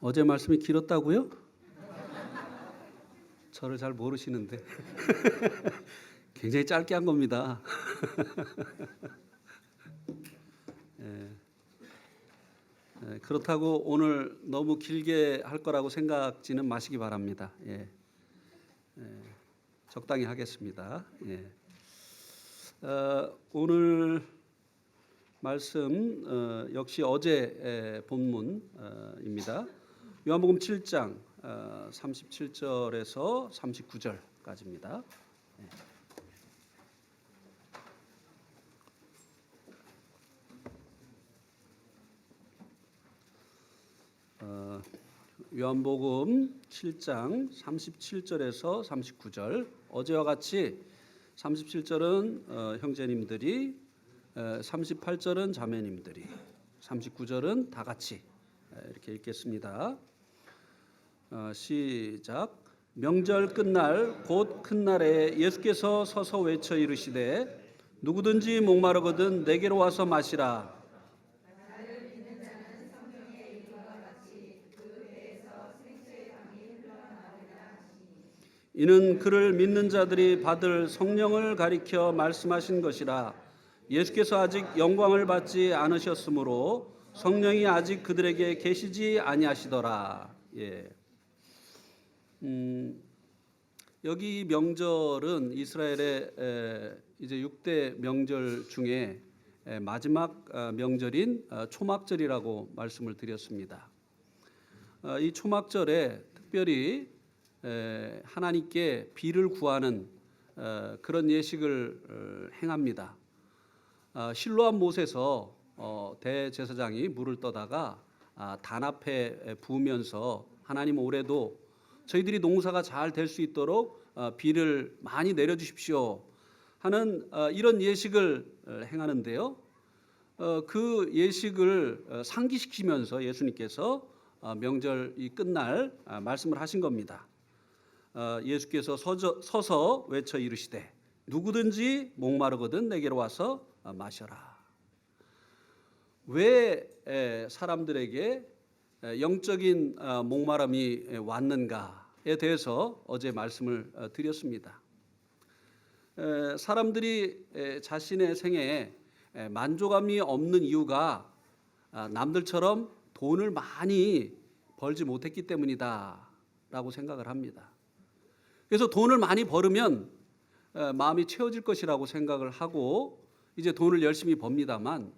어제 말씀이 길었다고요? 저를 잘 모르시는데 굉장히 짧게 한 겁니다. 그렇다고 오늘 너무 길게 할 거라고 생각지는 마시기 바랍니다. 적당히 하겠습니다. 오늘 말씀 역시 어제 본문입니다. 요한복음 7장 37절에서 39절까지입니다. 요한복음 7장 37절에서 39절, 어제와 같이 37절은 형제님들이, 38절은 자매님들이, 39절은 다 같이 이렇게 읽겠습니다. 시작. 명절 끝날 곧 큰 날에 예수께서 서서 외쳐 이르시되 누구든지 목마르거든 내게로 와서 마시라. 이는 그를 믿는 자들이 받을 성령을 가리켜 말씀하신 것이라. 예수께서 아직 영광을 받지 않으셨으므로 성령이 아직 그들에게 계시지 아니하시더라. 여기 명절은 이스라엘의 이제 6대 명절 중에 마지막 명절인 초막절이라고 말씀을 드렸습니다. 이 초막절에 특별히 하나님께 비를 구하는 그런 예식을 행합니다. 실로암 못에서 대제사장이 물을 떠다가 단 앞에 부으면서 하나님 올해도 저희들이 농사가 잘 될 수 있도록 비를 많이 내려주십시오 하는 이런 예식을 행하는데요. 그 예식을 상기시키면서 예수님께서 명절이 끝날 말씀을 하신 겁니다. 예수께서 서서 외쳐 이르시되 누구든지 목마르거든 내게로 와서 마셔라. 왜 사람들에게 영적인 목마름이 왔는가에 대해서 어제 말씀을 드렸습니다. 사람들이 자신의 생애에 만족감이 없는 이유가 남들처럼 돈을 많이 벌지 못했기 때문이다 라고 생각을 합니다. 그래서 돈을 많이 벌으면 마음이 채워질 것이라고 생각을 하고 이제 돈을 열심히 법니다만,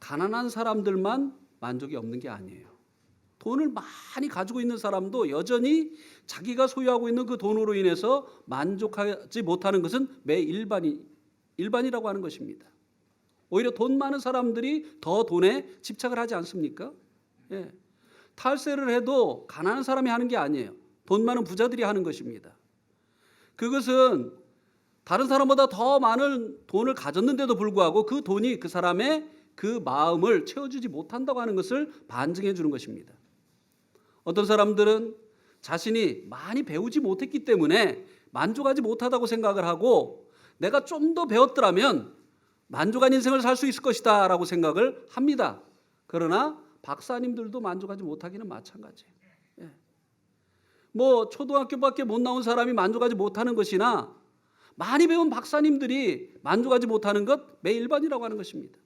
가난한 사람들만 만족이 없는 게 아니에요. 돈을 많이 가지고 있는 사람도 여전히 자기가 소유하고 있는 그 돈으로 인해서 만족하지 못하는 것은 일반이라고 하는 것입니다. 오히려 돈 많은 사람들이 더 돈에 집착을 하지 않습니까? 탈세를 해도 가난한 사람이 하는 게 아니에요. 돈 많은 부자들이 하는 것입니다. 그것은 다른 사람보다 더 많은 돈을 가졌는데도 불구하고 그 돈이 그 사람의 그 마음을 채워주지 못한다고 하는 것을 반증해 주는 것입니다. 어떤 사람들은 자신이 많이 배우지 못했기 때문에 만족하지 못하다고 생각을 하고, 내가 좀 더 배웠더라면 만족한 인생을 살 수 있을 것이다 라고 생각을 합니다. 그러나 박사님들도 만족하지 못하기는 마찬가지예요. 초등학교밖에 못 나온 사람이 만족하지 못하는 것이나 많이 배운 박사님들이 만족하지 못하는 것 일반이라고 하는 것입니다.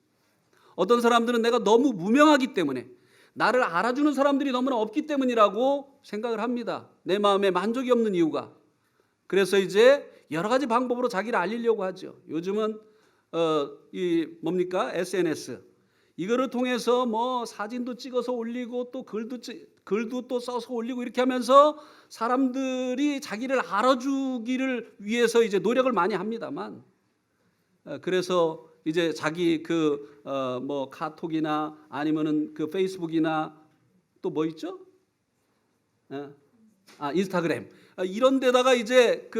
어떤 사람들은 내가 너무 무명하기 때문에, 나를 알아주는 사람들이 너무나 없기 때문이라고 생각을 합니다. 내 마음에 만족이 없는 이유가. 그래서 이제 여러 가지 방법으로 자기를 알리려고 하죠. 요즘은 SNS, 이거를 통해서 사진도 찍어서 올리고 또 글도 또 써서 올리고 이렇게 하면서 사람들이 자기를 알아주기를 위해서 이제 노력을 많이 합니다만, 그래서 이제 자기 카톡이나 아니면은 그 페이스북이나 또 뭐 있죠? 인스타그램, 이런 데다가 이제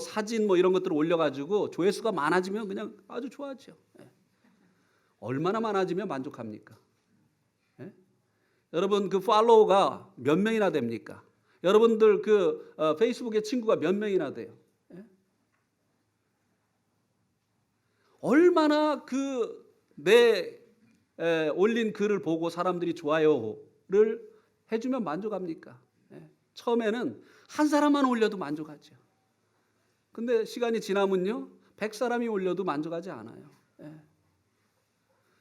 사진 이런 것들을 올려가지고 조회수가 많아지면 그냥 아주 좋아하죠. 얼마나 많아지면 만족합니까? 여러분 그 팔로워가 몇 명이나 됩니까? 여러분들 페이스북에 친구가 몇 명이나 돼요? 얼마나 내 올린 글을 보고 사람들이 좋아요를 해주면 만족합니까? 처음에는 한 사람만 올려도 만족하죠. 근데 시간이 지나면요, 100사람이 올려도 만족하지 않아요.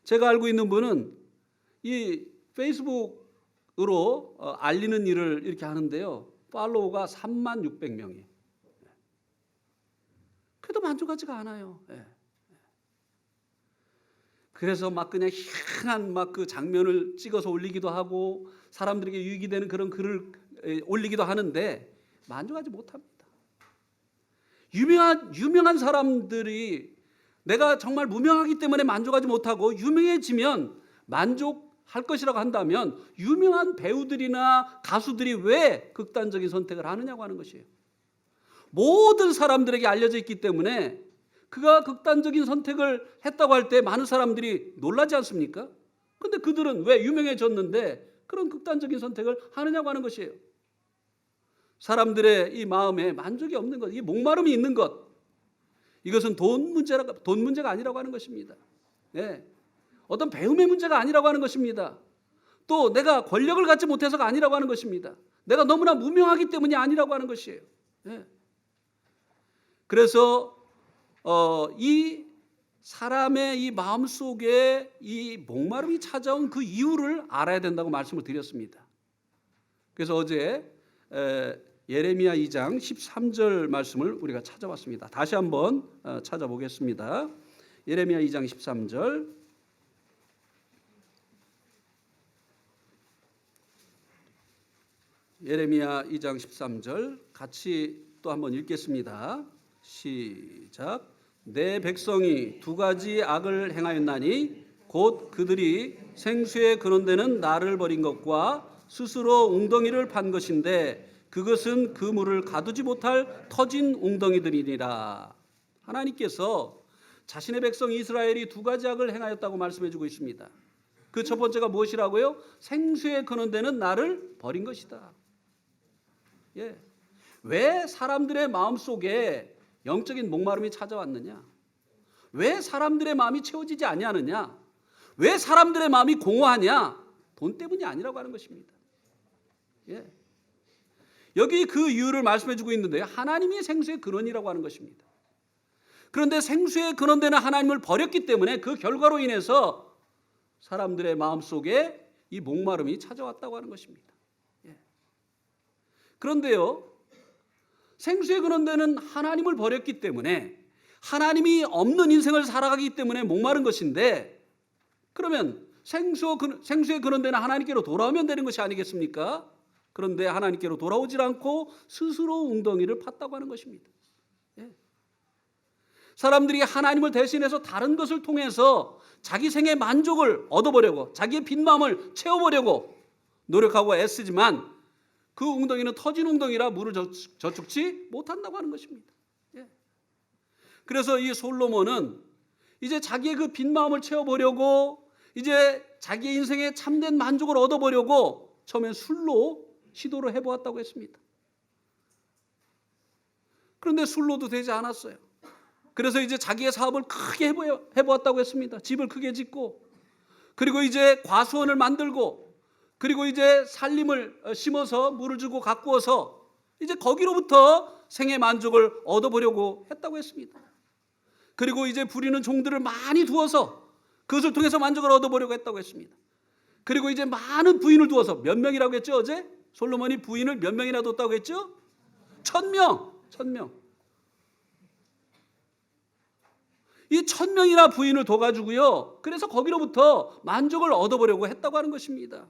제가 알고 있는 분은 이 페이스북으로 알리는 일을 이렇게 하는데요, 팔로워가 36,000명이에요. 그래도 만족하지가 않아요. 그래서 막 그냥 희한한 막 그 장면을 찍어서 올리기도 하고 사람들에게 유익이 되는 그런 글을 올리기도 하는데 만족하지 못합니다. 유명한 사람들이 내가 정말 무명하기 때문에 만족하지 못하고 유명해지면 만족할 것이라고 한다면 유명한 배우들이나 가수들이 왜 극단적인 선택을 하느냐고 하는 것이에요. 모든 사람들에게 알려져 있기 때문에 그가 극단적인 선택을 했다고 할 때 많은 사람들이 놀라지 않습니까? 근데 그들은 왜 유명해졌는데 그런 극단적인 선택을 하느냐고 하는 것이에요. 사람들의 이 마음에 만족이 없는 것, 이 목마름이 있는 것, 이것은 돈 문제가 아니라고 하는 것입니다. 어떤 배움의 문제가 아니라고 하는 것입니다. 또 내가 권력을 갖지 못해서가 아니라고 하는 것입니다. 내가 너무나 무명하기 때문이 아니라고 하는 것이에요. 그래서 이 사람의 이 마음속에 이 목마름이 찾아온 그 이유를 알아야 된다고 말씀을 드렸습니다. 그래서 어제 예레미야 2장 13절 말씀을 우리가 찾아봤습니다. 다시 한번 찾아보겠습니다. 예레미야 2장 13절. 예레미야 2장 13절 같이 또 한번 읽겠습니다. 시작. 내 백성이 두 가지 악을 행하였나니 곧 그들이 생수의 근원되는 나를 버린 것과 스스로 웅덩이를 판 것인데 그것은 그 물을 가두지 못할 터진 웅덩이들이니라. 하나님께서 자신의 백성 이스라엘이 두 가지 악을 행하였다고 말씀해 주고 있습니다. 그 첫 번째가 무엇이라고요? 생수의 근원되는 나를 버린 것이다. 왜 사람들의 마음속에 영적인 목마름이 찾아왔느냐? 왜 사람들의 마음이 채워지지 아니하느냐? 왜 사람들의 마음이 공허하냐? 돈 때문이 아니라고 하는 것입니다. 여기 그 이유를 말씀해 주고 있는데요, 하나님이 생수의 근원이라고 하는 것입니다. 그런데 생수의 근원되는 하나님을 버렸기 때문에 그 결과로 인해서 사람들의 마음속에 이 목마름이 찾아왔다고 하는 것입니다. 그런데요, 생수의 근원되는 하나님을 버렸기 때문에 하나님이 없는 인생을 살아가기 때문에 목마른 것인데, 그러면 생수의 근원되는 하나님께로 돌아오면 되는 것이 아니겠습니까? 그런데 하나님께로 돌아오질 않고 스스로 웅덩이를 팠다고 하는 것입니다. 사람들이 하나님을 대신해서 다른 것을 통해서 자기 생의 만족을 얻어보려고, 자기의 빈마음을 채워보려고 노력하고 애쓰지만 그 웅덩이는 터진 웅덩이라 물을 저축지 못한다고 하는 것입니다. 그래서 이 솔로몬은 이제 자기의 그 빈마음을 채워보려고, 이제 자기의 인생에 참된 만족을 얻어보려고 처음엔 술로 시도를 해보았다고 했습니다. 그런데 술로도 되지 않았어요. 그래서 이제 자기의 사업을 크게 해보았다고 했습니다. 집을 크게 짓고, 그리고 이제 과수원을 만들고, 그리고 이제 살림을 심어서 물을 주고 가꾸어서 이제 거기로부터 생의 만족을 얻어보려고 했다고 했습니다. 그리고 이제 부리는 종들을 많이 두어서 그것을 통해서 만족을 얻어보려고 했다고 했습니다. 그리고 이제 많은 부인을 두어서, 몇 명이라고 했죠? 어제 솔로몬이 부인을 몇 명이나 뒀다고 했죠? 1,000명. 이 1,000명이나 부인을 둬가지고요, 그래서 거기로부터 만족을 얻어보려고 했다고 하는 것입니다.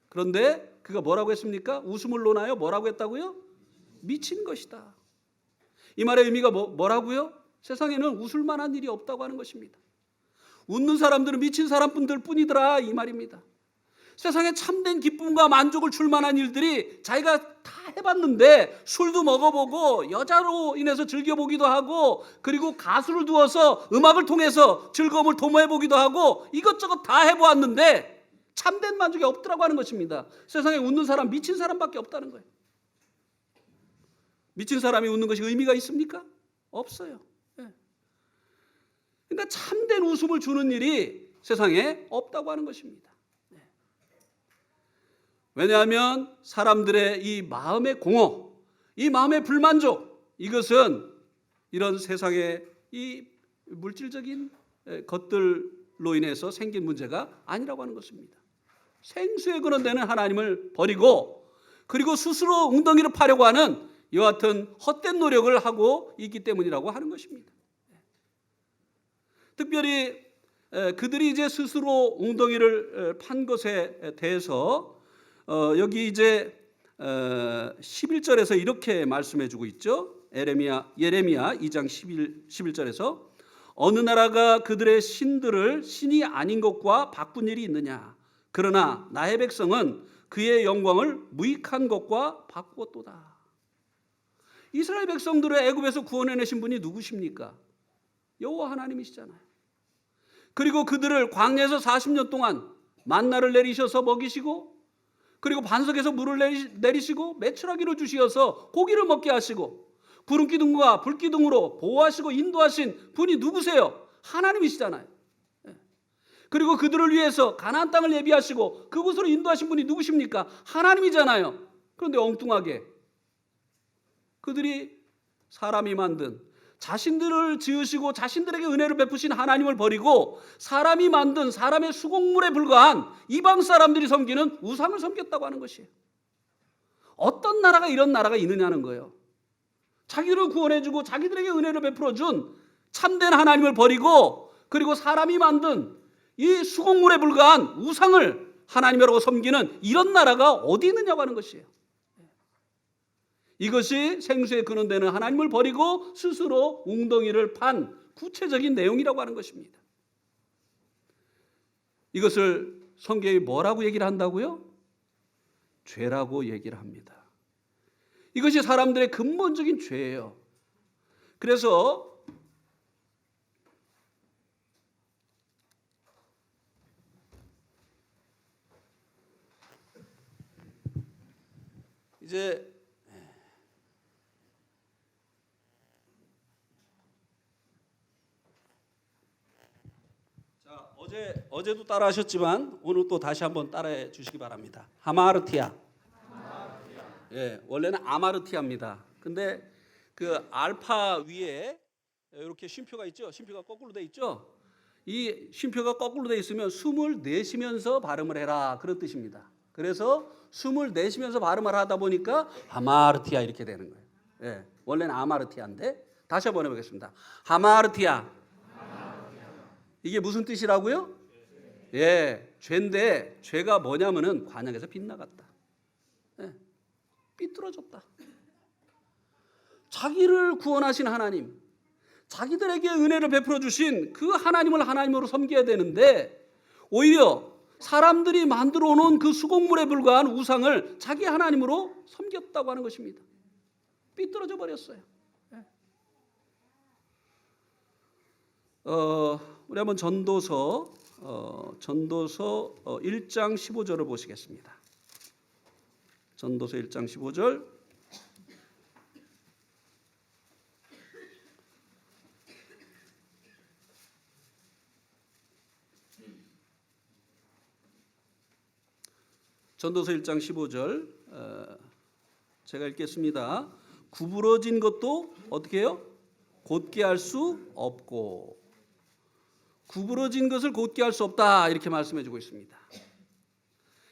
그런데 그가 뭐라고 했습니까? 웃음을 놓나요? 뭐라고 했다고요? 미친 것이다. 이 말의 의미가 뭐라고요? 세상에는 웃을 만한 일이 없다고 하는 것입니다. 웃는 사람들은 미친 사람분들 뿐이더라, 이 말입니다. 세상에 참된 기쁨과 만족을 줄 만한 일들이 자기가 다 해봤는데, 술도 먹어보고 여자로 인해서 즐겨보기도 하고, 그리고 가수를 두어서 음악을 통해서 즐거움을 도모해보기도 하고, 이것저것 다 해보았는데 참된 만족이 없더라고 하는 것입니다. 세상에 웃는 사람, 미친 사람밖에 없다는 거예요. 미친 사람이 웃는 것이 의미가 있습니까? 없어요. 그러니까 참된 웃음을 주는 일이 세상에 없다고 하는 것입니다. 왜냐하면 사람들의 이 마음의 공허, 이 마음의 불만족, 이것은 이런 세상의 이 물질적인 것들로 인해서 생긴 문제가 아니라고 하는 것입니다. 생수의 근원되는 하나님을 버리고 그리고 스스로 웅덩이를 파려고 하는 이와 같은 헛된 노력을 하고 있기 때문이라고 하는 것입니다. 특별히 그들이 이제 스스로 웅덩이를 판 것에 대해서 여기 이제 11절에서 이렇게 말씀해 주고 있죠. 예레미야 2장 11절에서 어느 나라가 그들의 신들을 신이 아닌 것과 바꾼 일이 있느냐. 그러나 나의 백성은 그의 영광을 무익한 것과 바꾸었도다. 이스라엘 백성들을 애굽에서 구원해내신 분이 누구십니까? 여호와 하나님이시잖아요. 그리고 그들을 광야에서 40년 동안 만나를 내리셔서 먹이시고 그리고 반석에서 물을 내리시고 메추라기를 주시어서 고기를 먹게 하시고 구름 기둥과 불 기둥으로 보호하시고 인도하신 분이 누구세요? 하나님이시잖아요. 그리고 그들을 위해서 가나안 땅을 예비하시고 그곳으로 인도하신 분이 누구십니까? 하나님이잖아요. 그런데 엉뚱하게 그들이 사람이 만든 자신들을 지으시고 자신들에게 은혜를 베푸신 하나님을 버리고 사람이 만든 사람의 수공물에 불과한 이방 사람들이 섬기는 우상을 섬겼다고 하는 것이에요. 어떤 나라가 이런 나라가 있느냐는 거예요. 자기를 구원해주고 자기들에게 은혜를 베풀어준 참된 하나님을 버리고 그리고 사람이 만든 이 수공물에 불과한 우상을 하나님이라고 섬기는 이런 나라가 어디 있느냐고 하는 것이에요. 이것이 생수의 근원되는 하나님을 버리고 스스로 웅덩이를 판 구체적인 내용이라고 하는 것입니다. 이것을 성경이 뭐라고 얘기를 한다고요? 죄라고 얘기를 합니다. 이것이 사람들의 근본적인 죄예요. 그래서 이제 어제도 따라하셨지만 오늘 또 다시 한번 따라해 주시기 바랍니다. 하마르티아. 예, 원래는 아마르티아입니다. 근데 그 알파 위에 이렇게 쉼표가 있죠. 쉼표가 거꾸로 돼 있죠. 이 쉼표가 거꾸로 돼 있으면 숨을 내쉬면서 발음을 해라 그런 뜻입니다. 그래서 숨을 내쉬면서 발음을 하다 보니까 하마르티아 이렇게 되는 거예요. 예, 원래는 아마르티아인데 다시 한번 해보겠습니다. 하마르티아. 이게 무슨 뜻이라고요? 예, 죄인데 죄가 뭐냐면은 관역에서 빗나갔다. 예, 삐뚤어졌다. 자기를 구원하신 하나님, 자기들에게 은혜를 베풀어 주신 그 하나님을 하나님으로 섬겨야 되는데 오히려 사람들이 만들어 놓은 그 수공물에 불과한 우상을 자기 하나님으로 섬겼다고 하는 것입니다. 삐뚤어져 버렸어요. 우리 한번 전도서 1장 15절을 보시겠습니다. 전도서 1장 15절. 전도서 1장 15절 제가 읽겠습니다. 구부러진 것도 어떻게 해요? 곧게 할 수 없고 구부러진 것을 곧게 할 수 없다 이렇게 말씀해 주고 있습니다.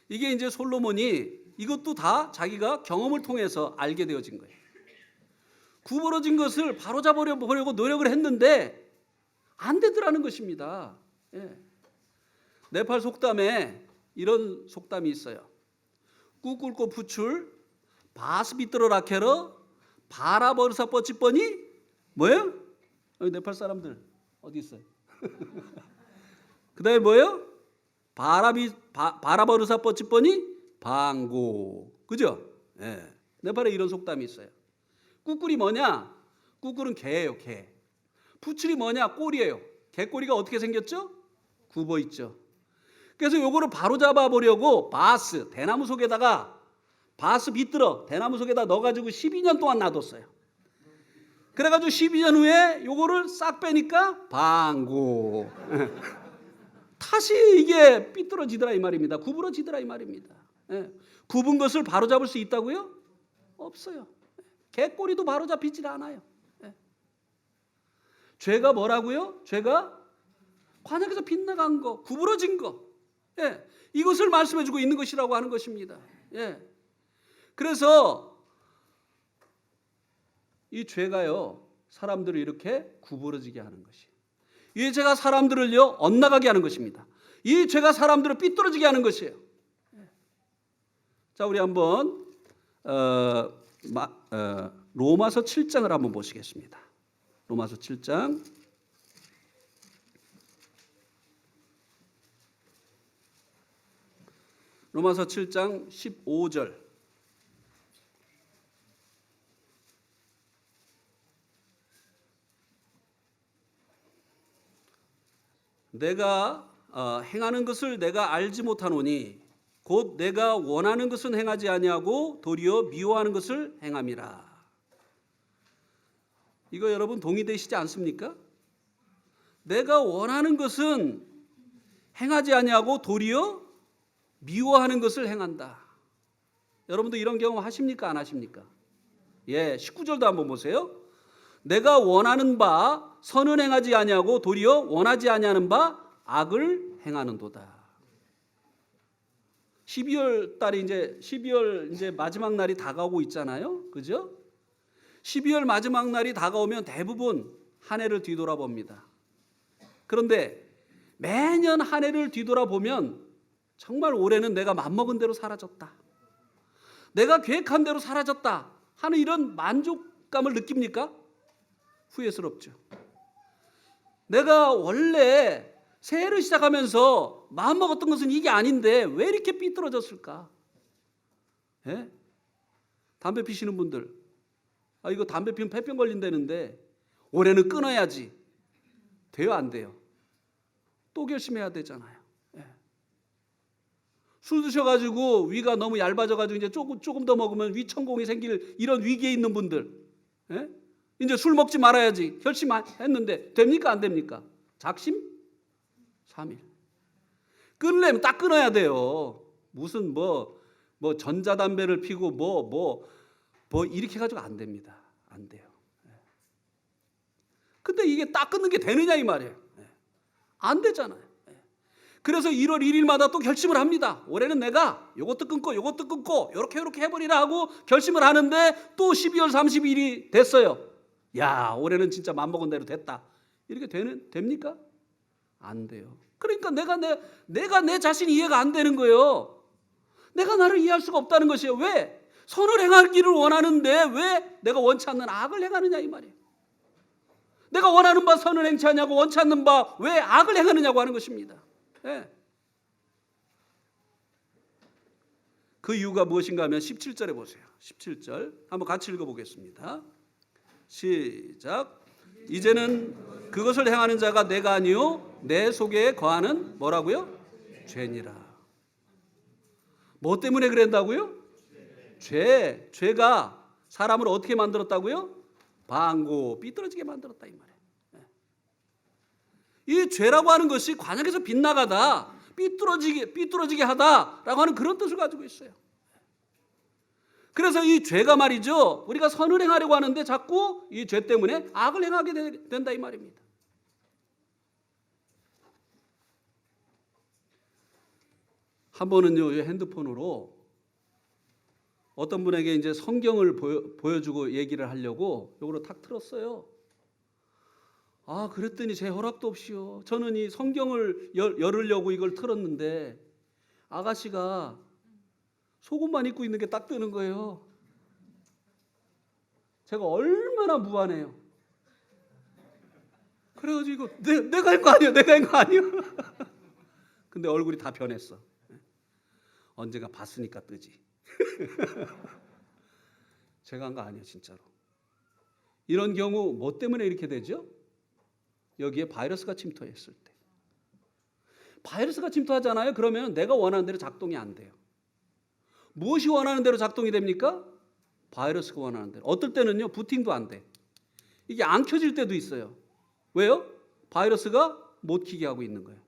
이게 이제 솔로몬이 이것도 다 자기가 경험을 통해서 알게 되어진 거예요. 구부러진 것을 바로잡으려고 노력을 했는데 안 되더라는 것입니다. 예. 네팔 속담에 이런 속담이 있어요. 꾸꿀꼬 부출 바스비트로 라케러 바라버르사 뻗치뻔이 뭐예요? 네팔 사람들 어디 있어요? 그 다음에 뭐예요? 바라버르사 뻗치뻔이 방고. 그죠? 예. 네팔에 이런 속담이 있어요. 꾸꿀이 뭐냐? 꾸꿀은 개예요, 개. 부출이 뭐냐? 꼬리예요. 개꼬리가 어떻게 생겼죠? 굽어 있죠. 그래서 요거를 바로 잡아보려고 바스, 대나무 속에다가 바스 비틀어 대나무 속에다 넣어가지고 12년 동안 놔뒀어요. 그래가지고 12년 후에 요거를 싹 빼니까 방고. 다시 이게 삐뚤어지더라 이 말입니다. 구부러지더라 이 말입니다. 예. 굽은 것을 바로잡을 수 있다고요? 없어요. 개꼬리도 바로잡히질 않아요. 예. 죄가 뭐라고요? 죄가 관역에서 빗나간 거, 구부러진 거. 예. 이것을 말씀해주고 있는 것이라고 하는 것입니다. 예. 그래서 이 죄가요, 사람들을 이렇게 구부러지게 하는 것이. 이 죄가 사람들을요, 엇나가게 하는 것입니다. 이 죄가 사람들을 삐뚤어지게 하는 것이에요. 자, 우리 한번 로마서 7장을 한번 보시겠습니다. 로마서 7장. 로마서 7장 15절. 내가 행하는 것을 내가 알지 못하노니 곧 내가 원하는 것은 행하지 아니하고 도리어 미워하는 것을 행함이라. 이거 여러분 동의되시지 않습니까? 내가 원하는 것은 행하지 아니하고 도리어 미워하는 것을 행한다. 여러분도 이런 경험 하십니까? 안 하십니까? 예, 19절도 한번 보세요. 내가 원하는 바 선은 행하지 아니하고 도리어 원하지 아니하는 바 악을 행하는도다. 12월 달이 이제 12월 이제 마지막 날이 다가오고 있잖아요. 그죠? 12월 마지막 날이 다가오면 대부분 한 해를 뒤돌아봅니다. 그런데 매년 한 해를 뒤돌아보면 정말 올해는 내가 맘먹은 대로 사라졌다, 내가 계획한 대로 사라졌다 하는 이런 만족감을 느낍니까? 후회스럽죠. 내가 원래 새해를 시작하면서 마음먹었던 것은 이게 아닌데 왜 이렇게 삐뚤어졌을까? 예? 담배 피시는 분들, 이거 담배 피우면 폐병 걸린다는데 올해는 끊어야지. 돼요, 안 돼요? 또 결심해야 되잖아요. 예. 술 드셔가지고 위가 너무 얇아져가지고 이제 조금 더 먹으면 위천공이 생길 이런 위기에 있는 분들, 예? 이제 술 먹지 말아야지 결심했는데 됩니까? 안 됩니까? 작심 삼일. 끊으려면 딱 끊어야 돼요. 무슨 뭐 전자담배를 피고 뭐 이렇게 가지고 안 됩니다. 안 돼요. 근데 이게 딱 끊는 게 되느냐 이 말이에요. 안 되잖아요. 그래서 1월 1일마다 또 결심을 합니다. 올해는 내가 이것도 끊고 이렇게 해버리라 하고 결심을 하는데 또 12월 30일이 됐어요. 야, 올해는 진짜 맘먹은 대로 됐다. 이렇게 됩니까? 안 돼요. 그러니까 내가 내 자신이 이해가 안 되는 거예요. 내가 나를 이해할 수가 없다는 것이에요. 왜? 선을 행하기를 원하는데 왜 내가 원치 않는 악을 행하느냐 이 말이에요. 내가 원하는 바 선을 행치 않냐고 원치 않는 바 왜 악을 행하느냐고 하는 것입니다. 네. 그 이유가 무엇인가 하면 17절에 보세요. 17절 한번 같이 읽어보겠습니다. 시작. 이제는 그것을 행하는 자가 내가 아니요 내 속에 거하는 뭐라고요? 죄니라. 뭐 때문에 그랬다고요? 죄가 사람을 어떻게 만들었다고요? 방고 삐뚤어지게 만들었다 이 말이에요. 이 죄라고 하는 것이 관역에서 빗나가다, 삐뚤어지게 하다라고 하는 그런 뜻을 가지고 있어요. 그래서 이 죄가 말이죠, 우리가 선을 행하려고 하는데 자꾸 이 죄 때문에 악을 행하게 된다 이 말입니다. 한 번은요, 핸드폰으로 어떤 분에게 이제 성경을 보여주고 얘기를 하려고 요거를 탁 틀었어요. 그랬더니 제 허락도 없이요, 저는 이 성경을 열으려고 이걸 틀었는데 아가씨가 속옷만 입고 있는 게 딱 뜨는 거예요. 제가 얼마나 무안해요. 그래가지고 내가 한 거 아니에요. 근데 얼굴이 다 변했어. 언젠가 봤으니까 뜨지. 제가 한 거 아니에요, 진짜로. 이런 경우 뭐 때문에 이렇게 되죠? 여기에 바이러스가 침투했을 때. 바이러스가 침투하잖아요. 그러면 내가 원하는 대로 작동이 안 돼요. 무엇이 원하는 대로 작동이 됩니까? 바이러스가 원하는 대로. 어떨 때는요, 부팅도 안 돼. 이게 안 켜질 때도 있어요. 왜요? 바이러스가 못 켜게 하고 있는 거예요.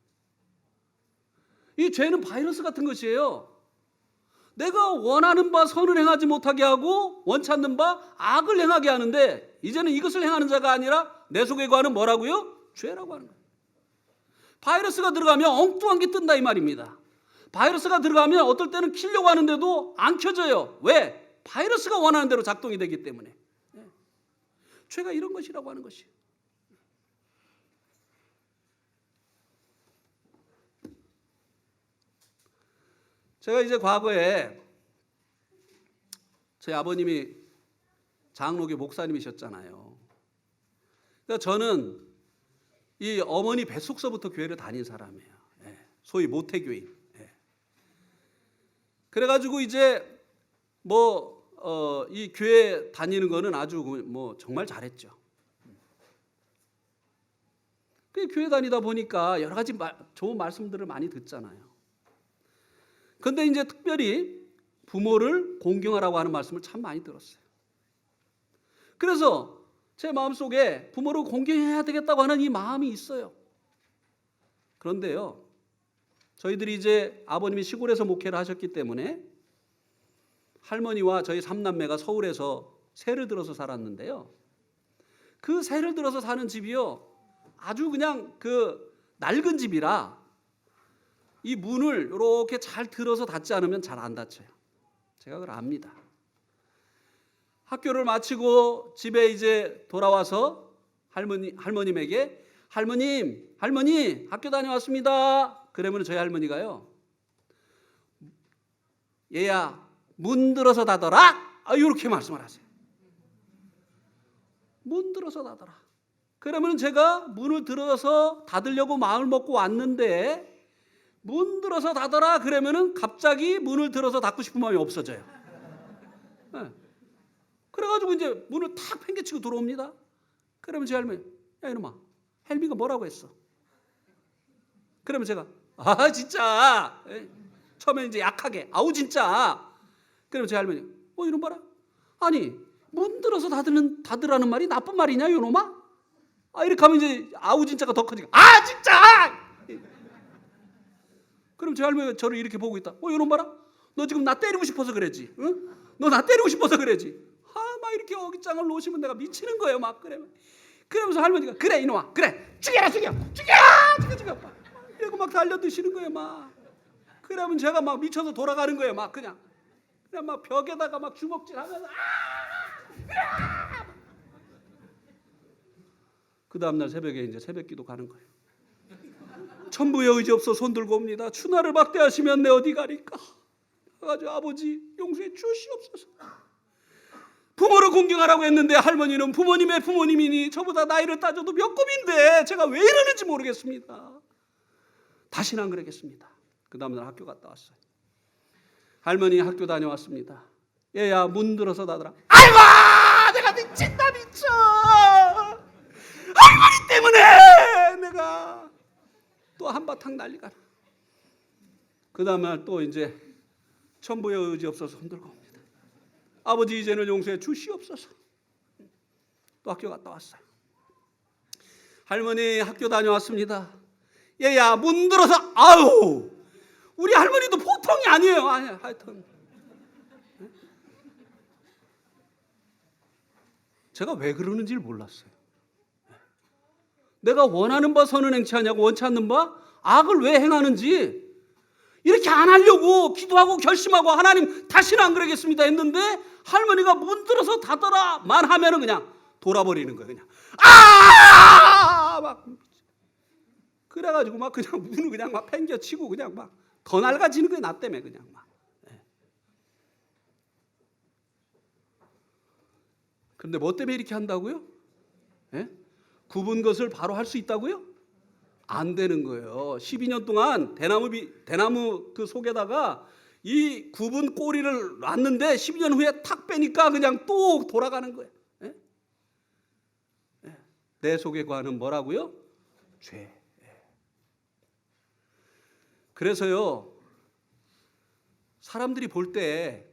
이 죄는 바이러스 같은 것이에요. 내가 원하는 바 선을 행하지 못하게 하고 원치 않는 바 악을 행하게 하는데, 이제는 이것을 행하는 자가 아니라 내 속에 거하는 뭐라고요? 죄라고 하는 거예요. 바이러스가 들어가면 엉뚱한 게 뜬다 이 말입니다. 바이러스가 들어가면 어떨 때는 키려고 하는데도 안 켜져요. 왜? 바이러스가 원하는 대로 작동이 되기 때문에. 죄가 이런 것이라고 하는 것이에요. 제가 이제 과거에 저희 아버님이 장로교 목사님이셨잖아요. 그러니까 저는 이 어머니 뱃속서부터 교회를 다닌 사람이에요. 소위 모태교인. 그래가지고 이제 이 교회 다니는 거는 아주 정말 잘했죠. 그 교회 다니다 보니까 여러 가지 좋은 말씀들을 많이 듣잖아요. 그런데 이제 특별히 부모를 공경하라고 하는 말씀을 참 많이 들었어요. 그래서 제 마음속에 부모를 공경해야 되겠다고 하는 이 마음이 있어요. 그런데요, 저희들이 이제 아버님이 시골에서 목회를 하셨기 때문에 할머니와 저희 삼남매가 서울에서 세를 들어서 살았는데요, 그 세를 들어서 사는 집이요, 아주 그냥 그 낡은 집이라 이 문을 이렇게 잘 들어서 닫지 않으면 잘 안 닫혀요. 제가 그걸 압니다. 학교를 마치고 집에 이제 돌아와서 할머님에게 할머니 학교 다녀왔습니다. 그러면 저희 할머니가요, 얘야 문 들어서 닫아라, 이렇게 말씀을 하세요. 문 들어서 닫아라. 그러면 제가 문을 들어서 닫으려고 마음을 먹고 왔는데, 문 들어서 닫아라 그러면은 갑자기 문을 들어서 닫고 싶은 마음이 없어져요. 그래가지고 이제 문을 탁 팽개치고 들어옵니다. 그러면 제 할머니, 야 이놈아, 헬미가 뭐라고 했어? 그러면 제가 진짜, 처음에 이제 약하게 아우 진짜. 그러면 제 할머니, 이놈 봐라, 아니 문 들어서 닫으라는 말이 나쁜 말이냐 이놈아? 이렇게 하면 이제 아우 진짜가 더 커지고, 진짜. 그럼 제 할머니가 저를 이렇게 보고 있다. 이놈 봐라, 너 지금 나 때리고 싶어서 그랬지? 응? 너 나 때리고 싶어서 그랬지? 막 이렇게 어깃장을 놓으시면 내가 미치는 거예요. 막 그러면서 할머니가, 그래 이놈아, 그래 죽여 이러고 막 달려드시는 거예요. 막 그러면 제가 막 미쳐서 돌아가는 거예요. 막 그냥 막 벽에다가 막 주먹질하면서 그 다음날 새벽에 이제 새벽기도 가는 거예요. 천부의 의지 없어 손 들고 옵니다. 추나를 막대하시면 내 어디 가리까? 가지고 아버지 용서해 주시옵소서. 부모를 공경하라고 했는데 할머니는 부모님의 부모님이니 저보다 나이를 따져도 몇 곱인데 제가 왜 이러는지 모르겠습니다. 다시는 안 그러겠습니다. 그 다음날 학교 갔다 왔어요. 할머니 학교 다녀왔습니다. 얘야 문 들어서 닫아라. 아이고 내가 미친다 미쳐. 할머니 때문에 내가 또 한바탕 난리가 나. 그 다음날 또 이제 천부의 의지 없어서 손들고 옵니다. 아버지 이제는 용서해 주시옵소서. 또 학교 갔다 왔어요. 할머니 학교 다녀왔습니다. 얘야 문 들어서, 우리 할머니도 보통이 아니에요. 하여튼 제가 왜 그러는지를 몰랐어요. 내가 원하는 바 선은 행치 하냐고 원치 않는 바 악을 왜 행하는지 이렇게 안 하려고 기도하고 결심하고 하나님 다시는 안 그러겠습니다 했는데, 할머니가 문 들어서 닫아라만 하면은 그냥 돌아버리는 거예요. 그냥 막 그래가지고 막 그냥 문을 그냥 막 팽겨치고 그냥 막 더 낡아지는 거예요. 나 때문에 그냥 막. 그런데 뭐 때문에 이렇게 한다고요? 굽은 것을 바로 할 수 있다고요? 안 되는 거예요. 12년 동안 대나무 그 속에다가 이 굽은 꼬리를 놨는데 12년 후에 탁 빼니까 그냥 또 돌아가는 거예요. 내 속에 거하는 뭐라고요? 죄. 그래서요, 사람들이 볼 때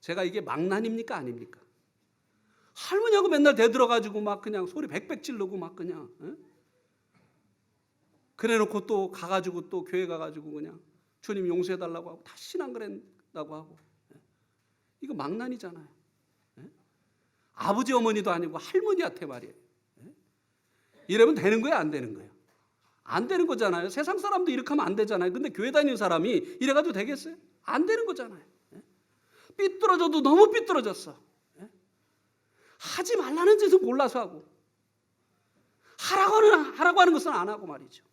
제가 이게 망난입니까 아닙니까? 할머니하고 맨날 대들어가지고 막 그냥 소리 백백 지르고 막 그냥 그래놓고 또 가가지고 또 교회 가가지고 그냥 주님 용서해달라고 하고 다시는 안 그랬다고 하고. 이거 망난이잖아요. 아버지 어머니도 아니고 할머니한테 말이에요. 이러면 되는 거예요, 안 되는 거예요? 안 되는 거잖아요. 세상 사람도 이렇게 하면 안 되잖아요. 근데 교회 다니는 사람이 이래가지고 되겠어요? 안 되는 거잖아요. 삐뚤어져도 너무 삐뚤어졌어. 하지 말라는 짓은 몰라서 하고 하라고 하는 것은 안 하고 말이죠.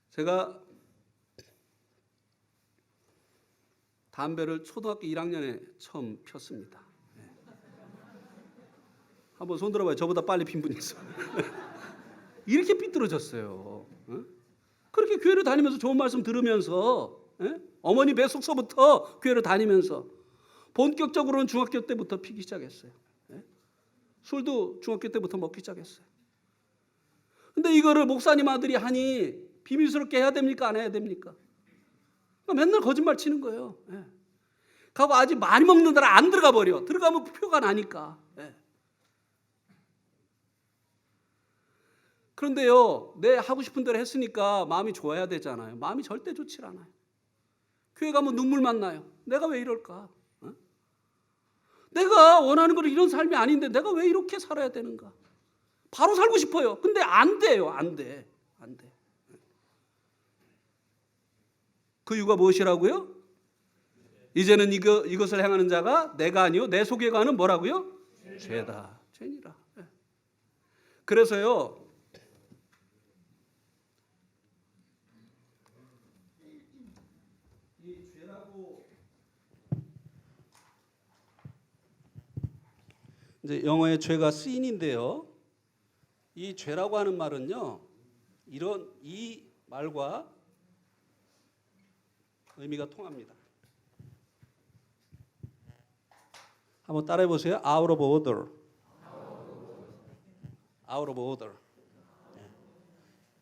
제가 담배를 초등학교 1학년에 처음 폈습니다. 한번 손 들어봐요. 저보다 빨리 핀 분이 있어. 이렇게 삐뚤어졌어요. 그렇게 교회를 다니면서 좋은 말씀 들으면서 어머니 뱃속서부터 교회를 다니면서 본격적으로는 중학교 때부터 피기 시작했어요. 술도 중학교 때부터 먹기 시작했어요. 근데 이거를 목사님 아들이 하니 비밀스럽게 해야 됩니까? 안 해야 됩니까? 맨날 거짓말 치는 거예요. 가고 아직 많이 먹는 데라 안 들어가 버려. 들어가면 표가 나니까. 그런데요, 내 하고 싶은 대로 했으니까 마음이 좋아야 되잖아요. 마음이 절대 좋지 않아요. 교회 가면 눈물만 나요. 내가 왜 이럴까? 내가 원하는 건 이런 삶이 아닌데 내가 왜 이렇게 살아야 되는가? 바로 살고 싶어요. 근데 안 돼요. 안 돼. 안 돼. 그 이유가 무엇이라고요? 이제는 이것을 행하는 자가 내가 아니요 내 속에 가는 뭐라고요? 죄다. 죄니라. 그래서요. 이 죄라고 이제 영어의 죄가 sin인데요. 이 죄라고 하는 말은요. 이 말과 의미가 통합니다. 한번 따라해 보세요. Out of order. Out of order.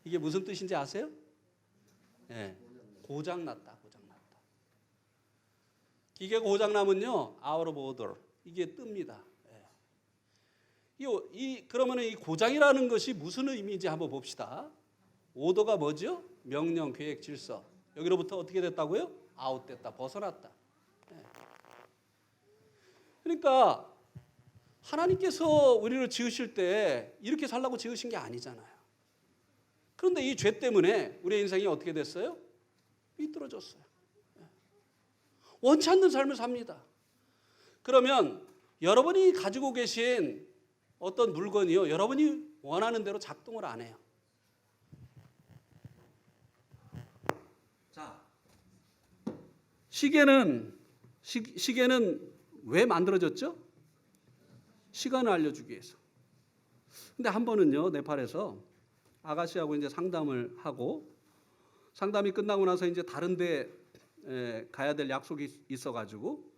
이게 무슨 뜻인지 아세요? 고장났다. 고장났다. 기계가 고장나면요. Out of order. 이게 뜹니다. 그러면 이 고장이라는 것이 무슨 의미인지 한번 봅시다. 오더가 뭐죠? 명령, 계획, 질서. 여기로부터 어떻게 됐다고요? 아웃됐다, 벗어났다. 그러니까 하나님께서 우리를 지으실 때 이렇게 살라고 지으신 게 아니잖아요. 그런데 이 죄 때문에 우리의 인생이 어떻게 됐어요? 삐뚤어졌어요. 원치 않는 삶을 삽니다. 그러면 여러분이 가지고 계신 어떤 물건이요, 여러분이 원하는 대로 작동을 안 해요. 자, 시계는 왜 만들어졌죠? 시간을 알려주기 위해서. 근데 한 번은요, 네팔에서 아가씨하고 이제 상담을 하고 상담이 끝나고 나서 이제 다른데 가야 될 약속이 있어가지고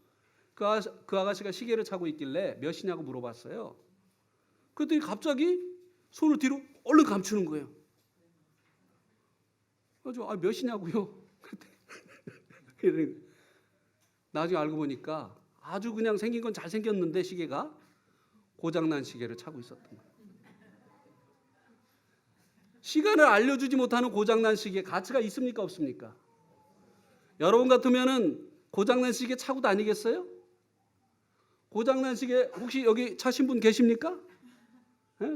그 아가씨가 시계를 차고 있길래 몇이냐고 물어봤어요. 그랬더니 갑자기 손을 뒤로 얼른 감추는 거예요. 그래서 몇이냐고요? 나중에 알고 보니까 아주 그냥 생긴 건 잘생겼는데 시계가 고장난 시계를 차고 있었던 거예요. 시간을 알려주지 못하는 고장난 시계 가치가 있습니까 없습니까? 여러분 같으면은 고장난 시계 차고 다니겠어요? 고장난 시계 혹시 여기 차신 분 계십니까?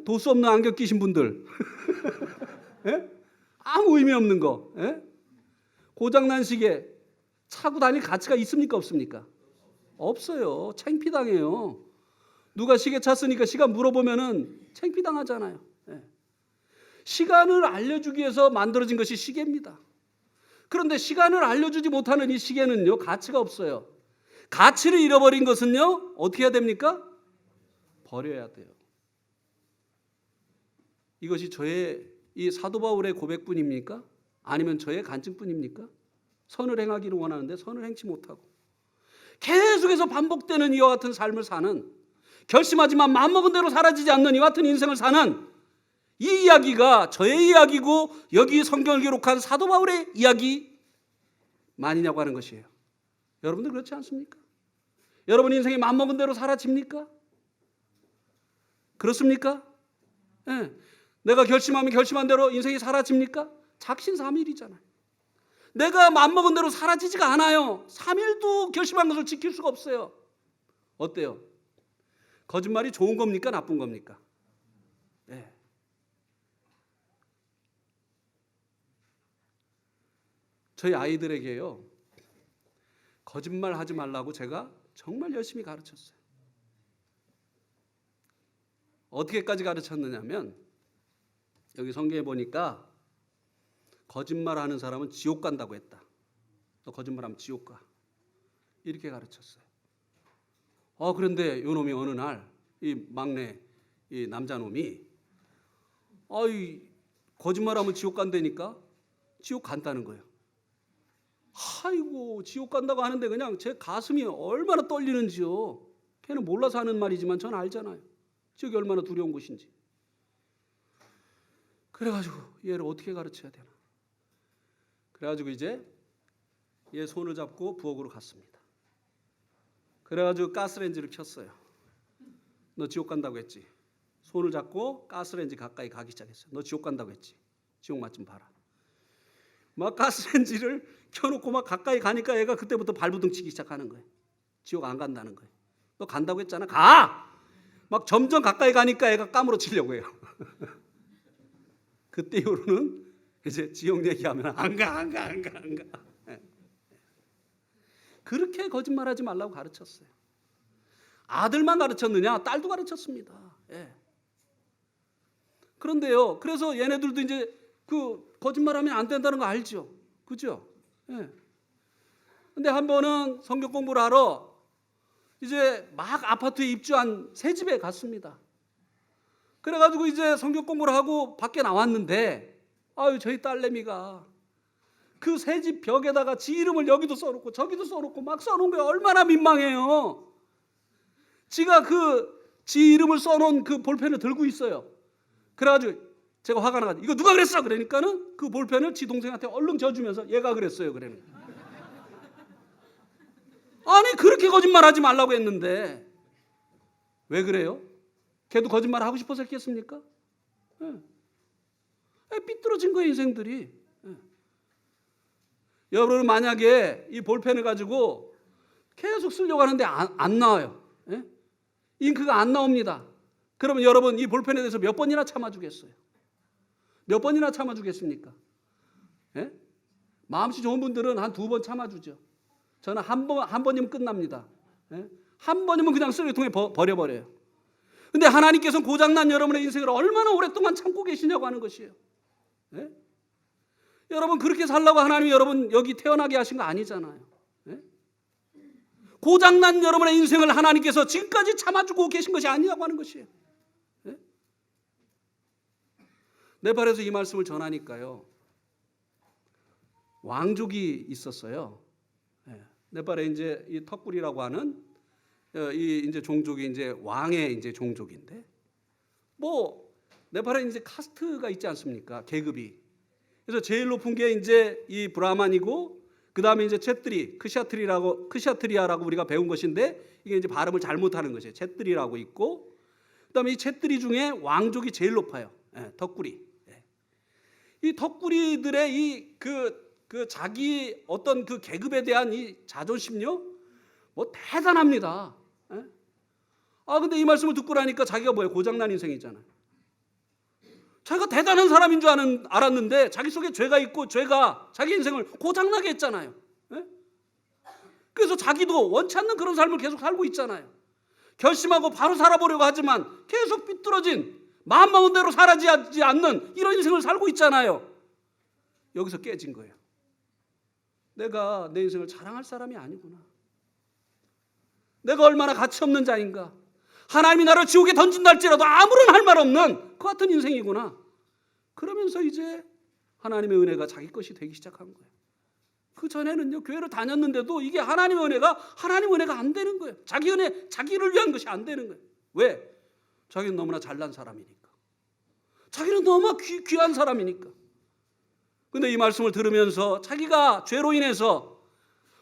도수 없는 안경 끼신 분들 아무 의미 없는 거 고장난 시계 차고 다닐 가치가 있습니까 없습니까? 없어요. 창피당해요. 누가 시계 찼으니까 시간 물어보면은 창피당하잖아요. 시간을 알려주기 위해서 만들어진 것이 시계입니다. 그런데 시간을 알려주지 못하는 이 시계는요, 가치가 없어요. 가치를 잃어버린 것은요, 어떻게 해야 됩니까? 버려야 돼요. 이것이 저의 이 사도 바울의 고백뿐입니까? 아니면 저의 간증뿐입니까? 선을 행하기를 원하는데 선을 행치 못하고 계속해서 반복되는 이와 같은 삶을 사는, 결심하지만 마음먹은 대로 사라지지 않는 이와 같은 인생을 사는 이 이야기가 저의 이야기고 여기 성경을 기록한 사도 바울의 이야기만이냐고 하는 것이에요. 여러분들 그렇지 않습니까? 여러분 인생이 마음먹은 대로 사라집니까? 그렇습니까? 내가 결심하면 결심한 대로 인생이 사라집니까? 작심삼일이잖아요. 내가 맘먹은 대로 사라지지가 않아요. 3일도 결심한 것을 지킬 수가 없어요. 어때요? 거짓말이 좋은 겁니까? 나쁜 겁니까? 네. 저희 아이들에게요, 거짓말 하지 말라고 제가 정말 열심히 가르쳤어요. 어떻게까지 가르쳤느냐면, 여기 성경에 보니까 거짓말하는 사람은 지옥 간다고 했다. 너 거짓말하면 지옥 가. 이렇게 가르쳤어요. 그런데 요 놈이 어느 날 이 막내 이 남자놈이 거짓말하면 지옥 간다니까 지옥 간다는 거예요. 아이고, 지옥 간다고 하는데 그냥 제 가슴이 얼마나 떨리는지요. 걔는 몰라서 하는 말이지만 전 알잖아요. 지옥이 얼마나 두려운 곳인지. 그래가지고 얘를 어떻게 가르쳐야 되나. 그래가지고 이제 얘 손을 잡고 부엌으로 갔습니다. 그래가지고 가스레인지를 켰어요. 너 지옥 간다고 했지. 손을 잡고 가스레인지 가까이 가기 시작했어요. 너 지옥 간다고 했지. 지옥 맛 좀 봐라. 막 가스레인지를 켜놓고 막 가까이 가니까 얘가 그때부터 발부둥 치기 시작하는 거예요. 지옥 안 간다는 거예요. 너 간다고 했잖아. 가! 막 점점 가까이 가니까 얘가 까무러 치려고 해요. 그때 이후로는 이제 지옥 얘기하면 안 가. 그렇게 거짓말하지 말라고 가르쳤어요. 아들만 가르쳤느냐? 딸도 가르쳤습니다. 예. 그런데요, 그래서 얘네들도 이제 그 거짓말하면 안 된다는 거 알죠? 그죠? 예. 근데 한 번은 성경 공부를 하러 이제 막 아파트에 입주한 새 집에 갔습니다. 그래가지고 이제 성경 공부를 하고 밖에 나왔는데, 저희 딸내미가 그 새 집 벽에다가 지 이름을 여기도 써놓고 저기도 써놓고 막 써놓은 거예요. 얼마나 민망해요. 지가 그 지 이름을 써놓은 그 볼펜을 들고 있어요. 그래가지고 제가 화가 나가지고 이거 누가 그랬어? 그러니까는 그 볼펜을 지 동생한테 얼른 져주면서 얘가 그랬어요. 그러는 거예요. 아니, 그렇게 거짓말하지 말라고 했는데 왜 그래요? 걔도 거짓말 하고 싶어서 했겠습니까? 삐뚤어진 거예요, 인생들이. 여러분은 만약에 이 볼펜을 가지고 계속 쓰려고 하는데 안 나와요. 잉크가 안 나옵니다. 그러면 여러분 이 볼펜에 대해서 몇 번이나 참아주겠어요? 몇 번이나 참아주겠습니까? 마음씨 좋은 분들은 한 2번 참아주죠. 저는 한 번이면 끝납니다. 한 번이면 그냥 쓰레기통에 버려버려요. 근데 하나님께서는 고장난 여러분의 인생을 얼마나 오랫동안 참고 계시냐고 하는 것이에요. 여러분 그렇게 살라고 하나님이 여러분 여기 태어나게 하신 거 아니잖아요. 고장난 여러분의 인생을 하나님께서 지금까지 참아주고 계신 것이 아니냐고 하는 것이에요. 네팔에서 이 말씀을 전하니까요, 왕족이 있었어요. 네팔에 이제 이 턱굴이라고 하는 이 이제 종족이 이제 왕의 이제 종족인데, 뭐 네팔에 이제 카스트가 있지 않습니까? 계급이. 그래서 제일 높은 게 이제 이 브라만이고, 그 다음에 이제 쳇트리, 크샤트리아라고 우리가 배운 것인데 이게 이제 발음을 잘못하는 것이에요. 쳇트리라고 있고, 그 다음에 이 쳇트리 중에 왕족이 제일 높아요. 턱굴이. 이 턱굴이들의 이 그 자기 어떤 그 계급에 대한 이 자존심요, 뭐 대단합니다. 근데 이 말씀을 듣고 나니까 자기가 뭐예요? 고장난 인생이잖아요. 자기가 대단한 사람인 줄 알았는데 자기 속에 죄가 있고 죄가 자기 인생을 고장나게 했잖아요. 그래서 자기도 원치 않는 그런 삶을 계속 살고 있잖아요. 결심하고 바로 살아보려고 하지만 계속 삐뚤어진 마음먹은 대로 살아지지 않는 이런 인생을 살고 있잖아요. 여기서 깨진 거예요. 내가 내 인생을 자랑할 사람이 아니구나. 내가 얼마나 가치 없는 자인가. 하나님이 나를 지옥에 던진다 할지라도 아무런 할 말 없는 그 같은 인생이구나. 그러면서 이제 하나님의 은혜가 자기 것이 되기 시작한 거예요. 그 전에는요, 교회를 다녔는데도 이게 하나님의 은혜가 안 되는 거예요. 자기 은혜, 자기를 위한 것이 안 되는 거예요. 왜? 자기는 너무나 잘난 사람이니까. 자기는 너무 귀한 사람이니까. 근데 이 말씀을 들으면서 자기가 죄로 인해서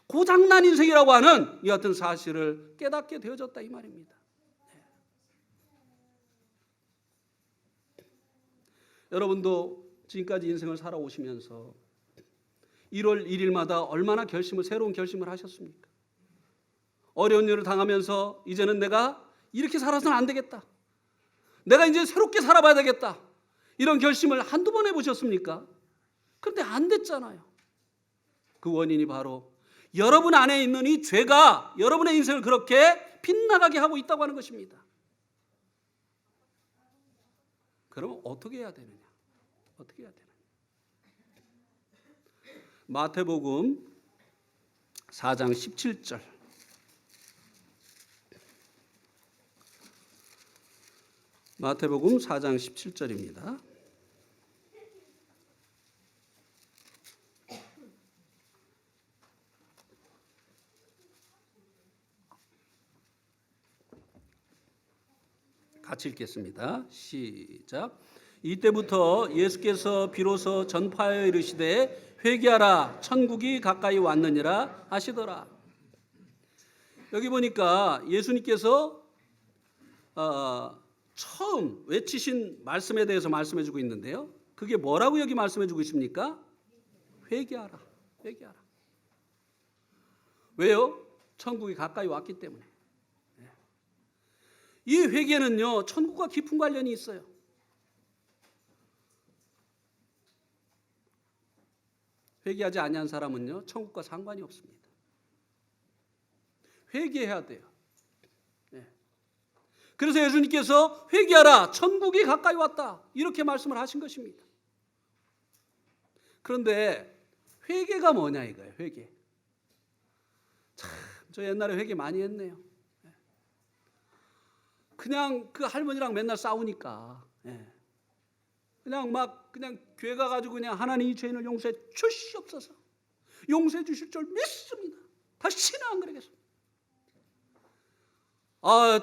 고장난 인생이라고 하는 이 같은 사실을 깨닫게 되어졌다 이 말입니다. 여러분도 지금까지 인생을 살아오시면서 1월 1일마다 얼마나 새로운 결심을 하셨습니까? 어려운 일을 당하면서 이제는 내가 이렇게 살아서는 안 되겠다. 내가 이제 새롭게 살아봐야 되겠다. 이런 결심을 한두 번 해보셨습니까? 그런데 안 됐잖아요. 그 원인이 바로 여러분 안에 있는 이 죄가 여러분의 인생을 그렇게 빗나가게 하고 있다고 하는 것입니다. 그러면 어떻게 해야 되느냐? 어떻게 해야 되느냐? 마태복음 4장 17절. 마태복음 4장 17절입니다. 같이 읽겠습니다. 시작. 이때부터 예수께서 비로소 전파하여 이르시되 회개하라 천국이 가까이 왔느니라 하시더라. 여기 보니까 예수님께서 처음 외치신 말씀에 대해서 말씀해 주고 있는데요. 그게 뭐라고 여기 말씀해 주고 있습니까? 회개하라. 회개하라. 왜요? 천국이 가까이 왔기 때문에. 이 회개는요, 천국과 깊은 관련이 있어요. 회개하지 아니한 사람은요, 천국과 상관이 없습니다. 회개해야 돼요. 네. 그래서 예수님께서 회개하라, 천국이 가까이 왔다, 이렇게 말씀을 하신 것입니다. 그런데 회개가 뭐냐 이거예요. 회개. 참, 저 옛날에 회개 많이 했네요. 그냥 그 할머니랑 맨날 싸우니까, 그냥 교회 가가지고 그냥 하나님 이 죄인을 용서해 주시옵소서, 용서해 주실 줄 믿습니다, 다시는 안 그러겠습니다.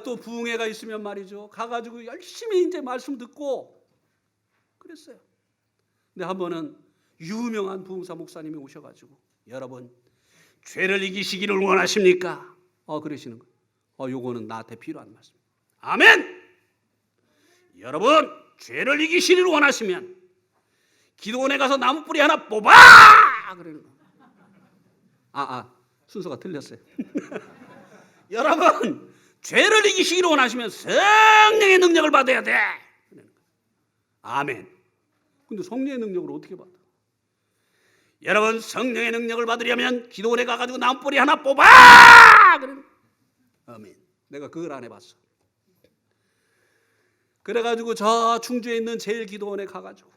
또 부흥회가 있으면 말이죠, 가가지고 열심히 이제 말씀 듣고 그랬어요. 근데 한 번은 유명한 부흥사 목사님이 오셔가지고, 여러분 죄를 이기시기를 원하십니까? 그러시는 거예요. 요거는 나한테 필요한 말씀. 아멘! 여러분 죄를 이기시기를 원하시면 기도원에 가서 나무 뿌리 하나 뽑아! 그러는 거예요. 순서가 틀렸어요. 여러분 죄를 이기시기를 원하시면 성령의 능력을 받아야 돼. 아멘. 근데 성령의 능력을 어떻게 받아? 여러분 성령의 능력을 받으려면 기도원에 가가지고 나무 뿌리 하나 뽑아! 그러는 거예요. 아멘. 내가 그걸 안 해봤어. 그래가지고 저 충주에 있는 제일기도원에 가가지고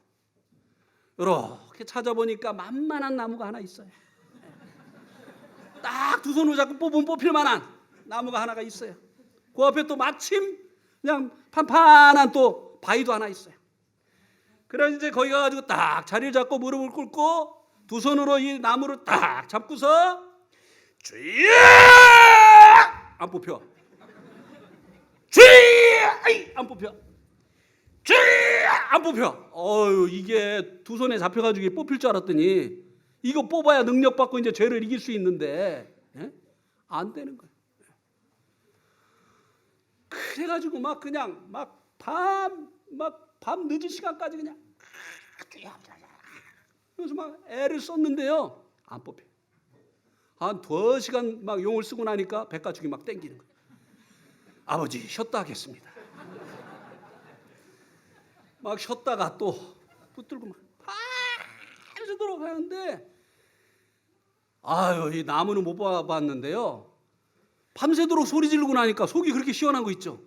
이렇게 찾아보니까 만만한 나무가 하나 있어요. 딱 두 손으로 잡고 뽑으면 뽑힐 만한 나무가 하나가 있어요. 그 앞에 또 마침 그냥 판판한 또 바위도 하나 있어요. 그래서 이제 거기 가가지고 딱 자리를 잡고 무릎을 꿇고 두 손으로 이 나무를 딱 잡고서 주여! 안 뽑혀. 주여! 안 뽑혀. 안 뽑혀. 이게 두 손에 잡혀가지고 뽑힐 줄 알았더니 이거 뽑아야 능력 받고 이제 죄를 이길 수 있는데 안 되는 거예요. 그래가지고 막 그냥 밤 늦은 시간까지 그냥 그래서 막 애를 썼는데요, 안 뽑혀. 한 2시간 막 용을 쓰고 나니까 백가죽이 막 땡기는 거예요. 아버지 쉬었다 하겠습니다. 막 쉬었다가 또 붙들고 막 파르르 돌아가는데, 이 나무는 못 봐봤는데요, 밤새도록 소리 지르고 나니까 속이 그렇게 시원한 거 있죠.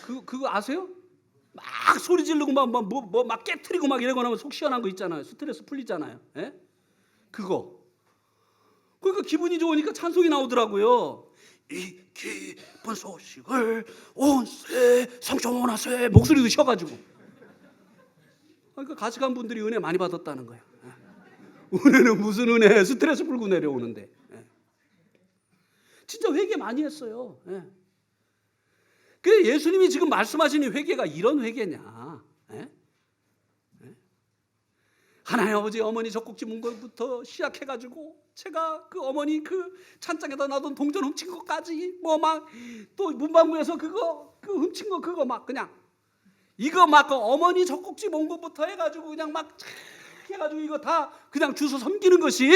그거 아세요? 막 소리 지르고 막 깨트리고 막 이러고 나면 속 시원한 거 있잖아요. 스트레스 풀리잖아요. 그거. 그러니까 기분이 좋으니까 찬송이 나오더라고요. 이 기쁜 소식을 온 세상 성전하세, 목소리도 쉬어가지고. 그러니까 같이 간 분들이 은혜 많이 받았다는 거예요. 은혜는 무슨 은혜? 스트레스 풀고 내려오는데. 진짜 회개 많이 했어요. 그래, 예수님이 지금 말씀하시는 회개가 이런 회개냐? 하나님 아버지 어머니 젖꼭지 문 것부터 시작해가지고 제가 그 어머니 그 찬장에다 놔둔 동전 훔친 것까지 뭐 막 또 문방구에서 그거 그 훔친 거 그거 막 그냥 이거 막 어머니 젖꼭지 몽고부터 해가지고 그냥 막 해가지고 이거 다 그냥 주워 섬기는 것이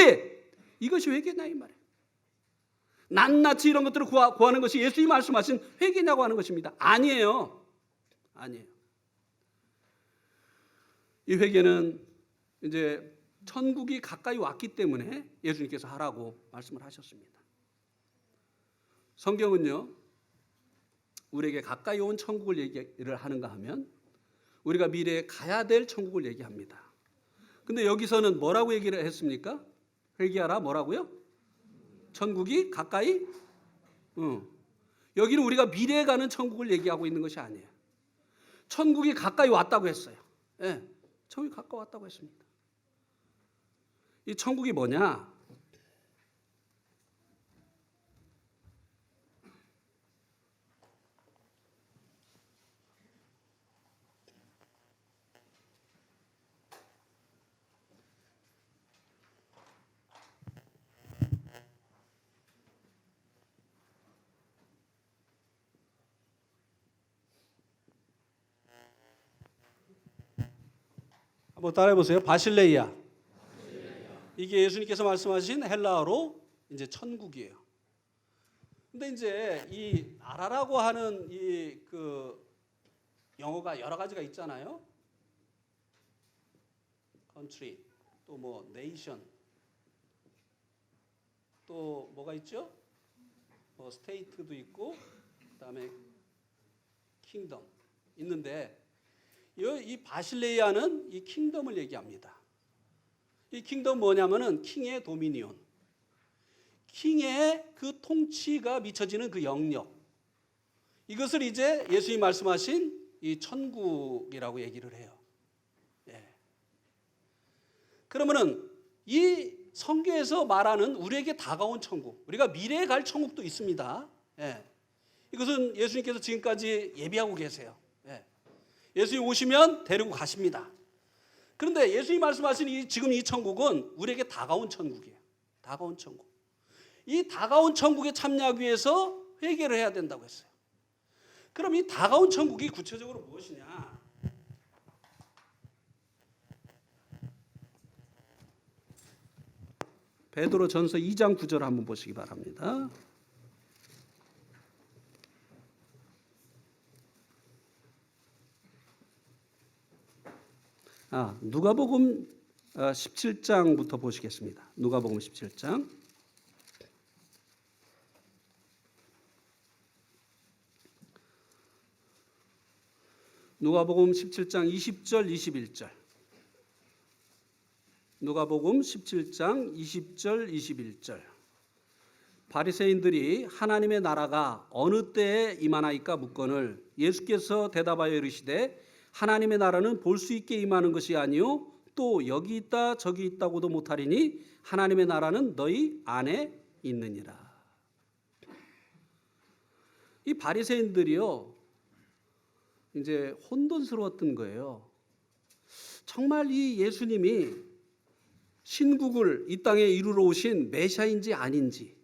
이것이 회개냐 이 말이에요. 낱낱이 이런 것들을 구하는 것이 예수님이 말씀하신 회개냐고 하는 것입니다. 아니에요. 아니에요. 이 회개는 이제 천국이 가까이 왔기 때문에 예수님께서 하라고 말씀을 하셨습니다. 성경은요, 우리에게 가까이 온 천국을 얘기를 하는가 하면 우리가 미래에 가야 될 천국을 얘기합니다. 근데 여기서는 뭐라고 얘기를 했습니까? 회개하라 뭐라고요? 천국이 가까이? 여기는 우리가 미래에 가는 천국을 얘기하고 있는 것이 아니에요. 천국이 가까이 왔다고 했어요. 예, 천국이 가까이 왔다고 했습니다. 이 천국이 뭐냐? 한번 따라해 보세요. 바실레이아. 이게 예수님께서 말씀하신 헬라어로 이제 천국이에요. 근데 이제 이 나라라고 하는 이 그 영어가 여러 가지가 있잖아요. country, 또 뭐 nation, 또 뭐가 있죠? 뭐 state도 있고, 그다음에 kingdom 있는데 이 바실레이아는 이 킹덤을 얘기합니다. 이 킹덤 뭐냐면은 킹의 도미니온, 킹의 그 통치가 미쳐지는 그 영역, 이것을 이제 예수님이 말씀하신 이 천국이라고 얘기를 해요. 예. 그러면은 이 성경에서 말하는 우리에게 다가온 천국, 우리가 미래에 갈 천국도 있습니다. 예. 이것은 예수님께서 지금까지 예비하고 계세요. 예. 예수님 오시면 데리고 가십니다. 그런데 예수님이 말씀하신 지금 이 천국은 우리에게 다가온 천국이에요. 다가온 천국. 이 다가온 천국에 참여하기 위해서 회개를 해야 된다고 했어요. 그럼 이 다가온 천국이 구체적으로 무엇이냐? 베드로전서 2장 9절 한번 보시기 바랍니다. 누가복음 17장부터 보시겠습니다. 누가복음 17장. 누가복음 17장 20절 21절. 누가복음 17장 20절 21절. 바리새인들이 하나님의 나라가 어느 때에 임하나이까 묻거늘 예수께서 대답하여 이르시되 하나님의 나라는 볼 수 있게 임하는 것이 아니요 또 여기 있다 저기 있다고도 못하리니 하나님의 나라는 너희 안에 있느니라. 이 바리새인들이요 이제 혼돈스러웠던 거예요. 정말 이 예수님이 신국을 이 땅에 이루러 오신 메시아인지 아닌지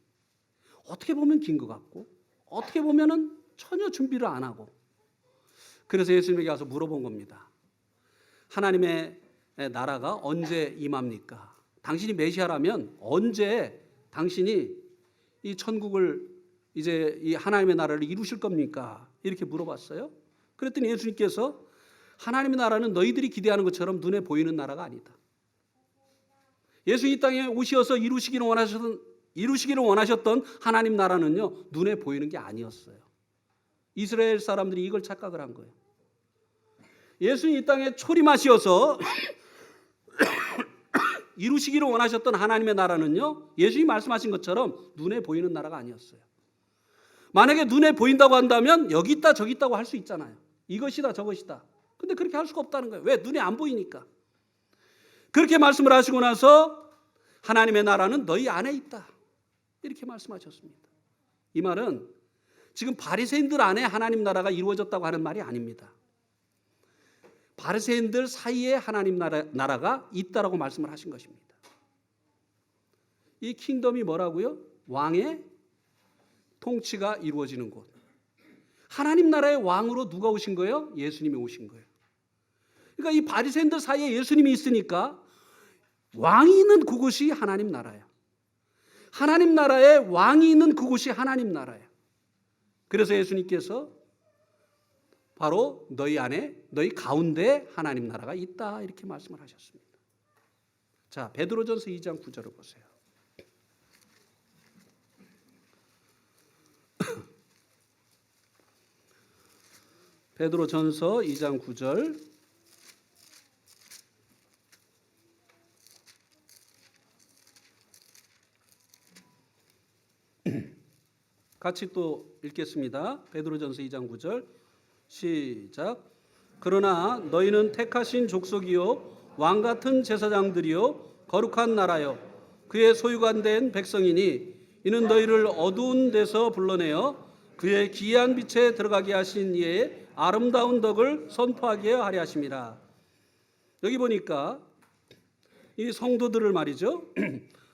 어떻게 보면 긴 것 같고 어떻게 보면은 전혀 준비를 안 하고, 그래서 예수님에게 가서 물어본 겁니다. 하나님의 나라가 언제 임합니까? 당신이 메시아라면 언제 당신이 이 천국을 이제 이 하나님의 나라를 이루실 겁니까? 이렇게 물어봤어요. 그랬더니 예수님께서 하나님의 나라는 너희들이 기대하는 것처럼 눈에 보이는 나라가 아니다. 예수 이 땅에 오셔서 이루시기를 원하셨던 하나님 나라는요 눈에 보이는 게 아니었어요. 이스라엘 사람들이 이걸 착각을 한 거예요. 예수님 이 땅에 초림하셔서 이루시기를 원하셨던 하나님의 나라는요 예수님이 말씀하신 것처럼 눈에 보이는 나라가 아니었어요. 만약에 눈에 보인다고 한다면 여기 있다 저기 있다고 할 수 있잖아요. 이것이다 저것이다. 근데 그렇게 할 수가 없다는 거예요. 왜? 눈에 안 보이니까. 그렇게 말씀을 하시고 나서 하나님의 나라는 너희 안에 있다. 이렇게 말씀하셨습니다. 이 말은 지금 바리새인들 안에 하나님 나라가 이루어졌다고 하는 말이 아닙니다. 바리새인들 사이에 하나님 나라가 있다라고 말씀을 하신 것입니다. 이 킹덤이 뭐라고요? 왕의 통치가 이루어지는 곳. 하나님 나라의 왕으로 누가 오신 거예요? 예수님이 오신 거예요. 그러니까 이 바리새인들 사이에 예수님이 있으니까 왕이 있는 그곳이 하나님 나라예요. 하나님 나라에 왕이 있는 그곳이 하나님 나라예요. 그래서 예수님께서 바로 너희 안에, 너희 가운데 하나님 나라가 있다 이렇게 말씀을 하셨습니다. 자, 베드로전서 2장 9절을 보세요. 베드로전서 2장 9절. 같이 또 읽겠습니다. 베드로전서 2장 9절. 시작. 그러나 너희는 택하신 족속이요 왕 같은 제사장들이요 거룩한 나라요 그의 소유가 된 백성이니 이는 너희를 어두운 데서 불러내어 그의 기이한 빛에 들어가게 하신 이의 아름다운 덕을 선포하게 하려 하심이라. 여기 보니까 이 성도들을 말이죠.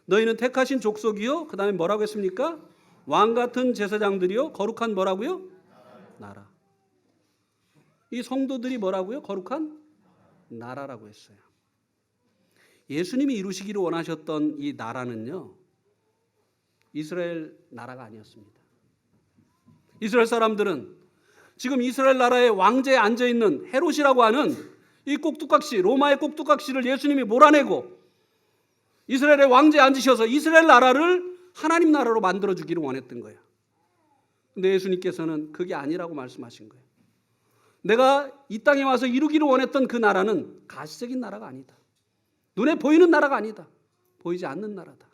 너희는 택하신 족속이요, 그 다음에 뭐라고 했습니까? 왕 같은 제사장들이요, 거룩한 뭐라고요? 나라. 이 성도들이 뭐라고요? 거룩한 나라라고 했어요. 예수님이 이루시기를 원하셨던 이 나라는요, 이스라엘 나라가 아니었습니다. 이스라엘 사람들은 지금 이스라엘 나라의 왕제에 앉아있는 헤롯이라고 하는 이 꼭두각시, 로마의 꼭두각시를 예수님이 몰아내고 이스라엘의 왕제에 앉으셔서 이스라엘 나라를 하나님 나라로 만들어주기를 원했던 거예요. 근데 예수님께서는 그게 아니라고 말씀하신 거예요. 내가 이 땅에 와서 이루기를 원했던 그 나라는 가시적인 나라가 아니다. 눈에 보이는 나라가 아니다. 보이지 않는 나라다.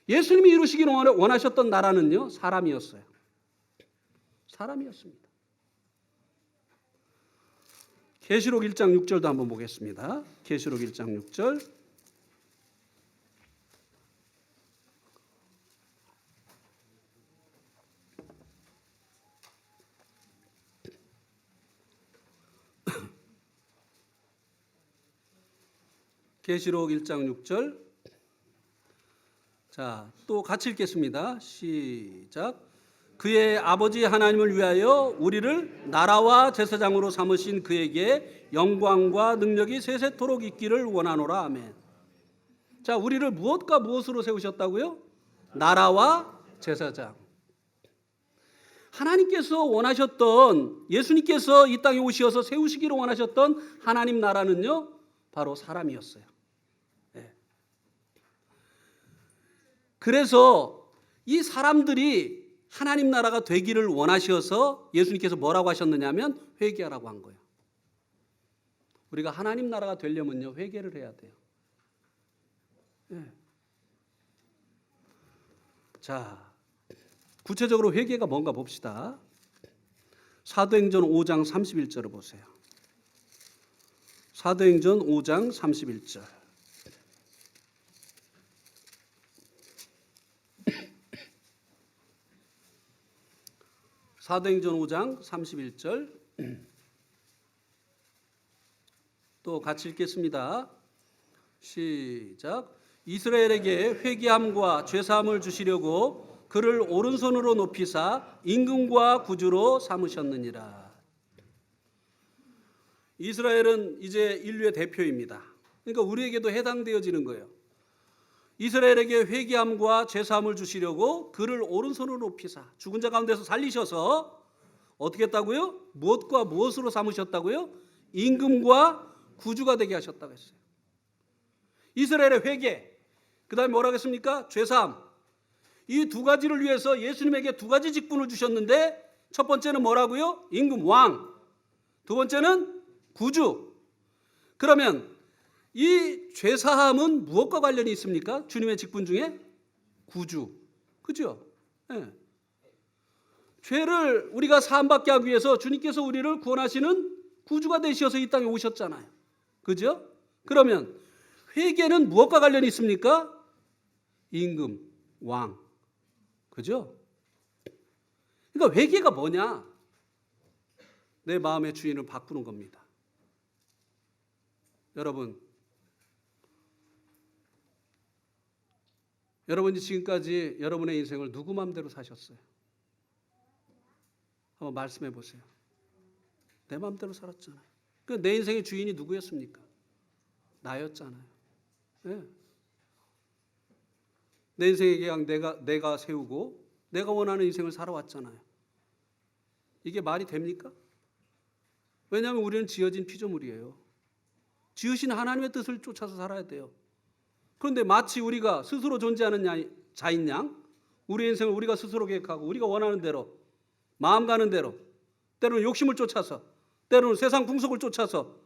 예수님이 이루시기를 원하셨던 나라는요, 사람이었어요. 사람이었습니다. 계시록 1장 6절도 한번 보겠습니다. 계시록 1장 6절. 계시록 1장 6절. 자, 또 같이 읽겠습니다. 시작. 그의 아버지 하나님을 위하여 우리를 나라와 제사장으로 삼으신 그에게 영광과 능력이 세세토록 있기를 원하노라. 아멘. 자, 우리를 무엇과 무엇으로 세우셨다고요? 나라와 제사장. 하나님께서 원하셨던, 예수님께서 이 땅에 오셔서 세우시기를 원하셨던 하나님 나라는요, 바로 사람이었어요. 네. 그래서 이 사람들이 하나님 나라가 되기를 원하셔서 예수님께서 뭐라고 하셨느냐면 회개하라고 한 거예요. 우리가 하나님 나라가 되려면요, 회개를 해야 돼요. 네. 자, 구체적으로 회개가 뭔가 봅시다. 사도행전 5장 31절을 보세요. 사도행전 5장 31절. 사도행전 5장 31절. 또 같이 읽겠습니다. 시작. 이스라엘에게 회개함과 죄사함을 주시려고 그를 오른손으로 높이사 임금과 구주로 삼으셨느니라. 이스라엘은 이제 인류의 대표입니다. 그러니까 우리에게도 해당되어지는 거예요. 이스라엘에게 회개함과 죄사함을 주시려고 그를 오른손으로 높이사 죽은 자 가운데서 살리셔서 어떻게 했다고요? 무엇과 무엇으로 삼으셨다고요? 임금과 구주가 되게 하셨다고 했어요. 이스라엘의 회개, 그 다음에 뭐라고 했습니까? 죄사함. 이 두 가지를 위해서 예수님에게 두 가지 직분을 주셨는데 첫 번째는 뭐라고요? 임금, 왕. 두 번째는 구주. 그러면 이 죄사함은 무엇과 관련이 있습니까? 주님의 직분 중에 구주. 그죠? 네. 죄를 우리가 사함받게 하기 위해서 주님께서 우리를 구원하시는 구주가 되셔서 이 땅에 오셨잖아요. 그죠? 그러면 회개는 무엇과 관련이 있습니까? 임금, 왕. 그죠? 그러니까 회개가 뭐냐? 내 마음의 주인을 바꾸는 겁니다. 여러분이 지금까지 여러분의 인생을 누구 마음대로 사셨어요? 한번 말씀해 보세요. 내 마음대로 살았잖아요. 내 인생의 주인이 누구였습니까? 나였잖아요. 네. 내 인생의 계약 내가 세우고 내가 원하는 인생을 살아왔잖아요. 이게 말이 됩니까? 왜냐하면 우리는 지어진 피조물이에요. 지으신 하나님의 뜻을 쫓아서 살아야 돼요. 그런데 마치 우리가 스스로 존재하는 자인 양 우리 인생을 우리가 스스로 계획하고 우리가 원하는 대로 마음 가는 대로 때로는 욕심을 쫓아서 때로는 세상 풍속을 쫓아서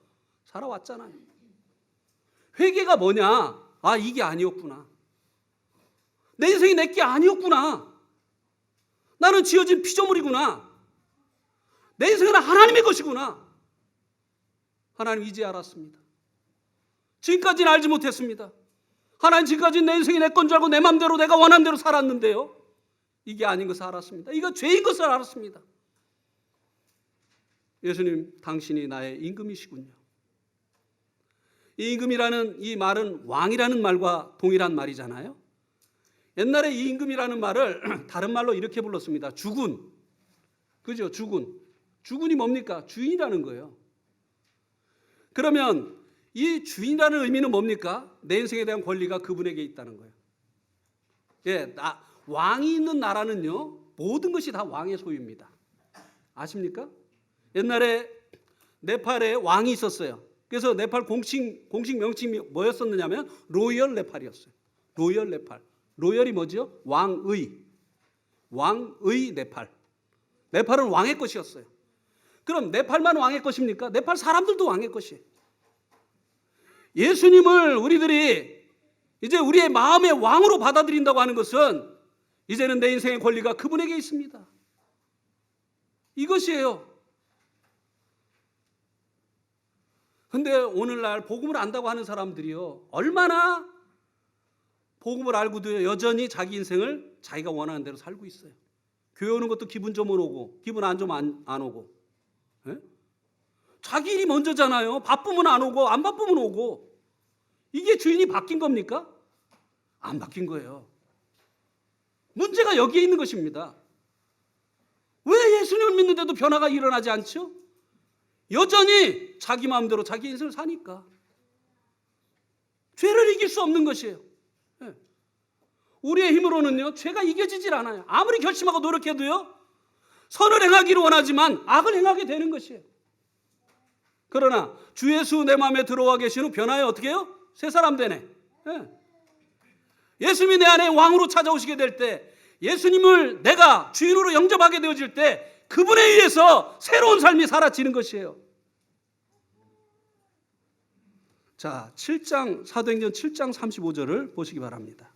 살아왔잖아요. 회개가 뭐냐? 아, 이게 아니었구나. 내 인생이 내게 아니었구나. 나는 지어진 피조물이구나. 내 인생은 하나님의 것이구나. 하나님 이제 알았습니다. 지금까지는 알지 못했습니다. 하나님 지금까지는 내 인생이 내 건 줄 알고 내 마음대로 내가 원하는 대로 살았는데요. 이게 아닌 것을 알았습니다. 이거 죄인 것을 알았습니다. 예수님, 당신이 나의 임금이시군요. 이 임금이라는 이 말은 왕이라는 말과 동일한 말이잖아요. 옛날에 이 임금이라는 말을 다른 말로 이렇게 불렀습니다. 주군. 그죠? 주군. 주군이 뭡니까? 주인이라는 거예요. 그러면 이 주인이라는 의미는 뭡니까? 내 인생에 대한 권리가 그분에게 있다는 거예요. 예, 왕이 있는 나라는요, 모든 것이 다 왕의 소유입니다. 아십니까? 옛날에 네팔에 왕이 있었어요. 그래서 네팔 공식 명칭이 뭐였었느냐면 로열 네팔이었어요. 로열 네팔. 로열이 뭐죠? 왕의 네팔. 네팔은 왕의 것이었어요. 그럼 네팔만 왕의 것입니까? 네팔 사람들도 왕의 것이에요. 예수님을 우리들이 이제 우리의 마음의 왕으로 받아들인다고 하는 것은 이제는 내 인생의 권리가 그분에게 있습니다. 이것이에요. 근데 오늘날 복음을 안다고 하는 사람들이요, 얼마나 복음을 알고도 여전히 자기 인생을 자기가 원하는 대로 살고 있어요. 교회 오는 것도 기분 좋으면 오고 기분 안 좋으면 안 오고. 예? 자기 일이 먼저잖아요. 바쁘면 안 오고 안 바쁘면 오고. 이게 주인이 바뀐 겁니까? 안 바뀐 거예요. 문제가 여기에 있는 것입니다. 왜 예수님을 믿는데도 변화가 일어나지 않죠? 여전히 자기 마음대로 자기 인생을 사니까. 죄를 이길 수 없는 것이에요. 우리의 힘으로는요, 죄가 이겨지질 않아요. 아무리 결심하고 노력해도요, 선을 행하기를 원하지만 악을 행하게 되는 것이에요. 그러나 주 예수 내 마음에 들어와 계신 후 변화에 어떻게 해요? 새 사람 되네. 예수님이 내 안에 왕으로 찾아오시게 될 때, 예수님을 내가 주인으로 영접하게 되어질 때 그분에 의해서 새로운 삶이 사라지는 것이에요. 자, 7장 사도행전 7장 35절을 보시기 바랍니다.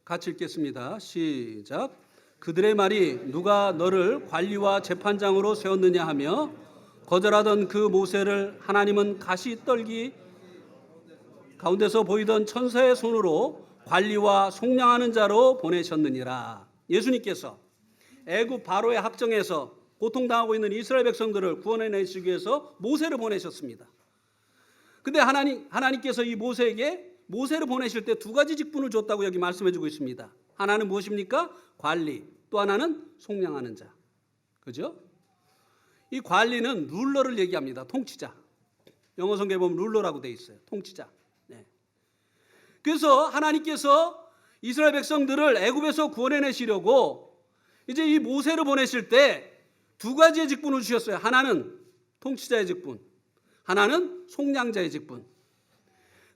같이 읽겠습니다. 시작. 그들의 말이 누가 너를 관리와 재판장으로 세웠느냐 하며 거절하던 그 모세를 하나님은 가시떨기 가운데서 보이던 천사의 손으로 관리와 속량하는 자로 보내셨느니라. 예수님께서 애굽 바로의 합정에서 고통당하고 있는 이스라엘 백성들을 구원해내시기 위해서 모세를 보내셨습니다. 근데 하나님께서 이 모세를 보내실 때 두 가지 직분을 줬다고 여기 말씀해주고 있습니다. 하나는 무엇입니까? 관리. 또 하나는 속량하는 자. 그죠? 이 관리는 룰러를 얘기합니다. 통치자. 영어 성경에 보면 룰러라고 되어 있어요. 통치자. 네. 그래서 하나님께서 이스라엘 백성들을 애굽에서 구원해내시려고 이제 이 모세를 보내실 때 두 가지의 직분을 주셨어요. 하나는 통치자의 직분, 하나는 속량자의 직분.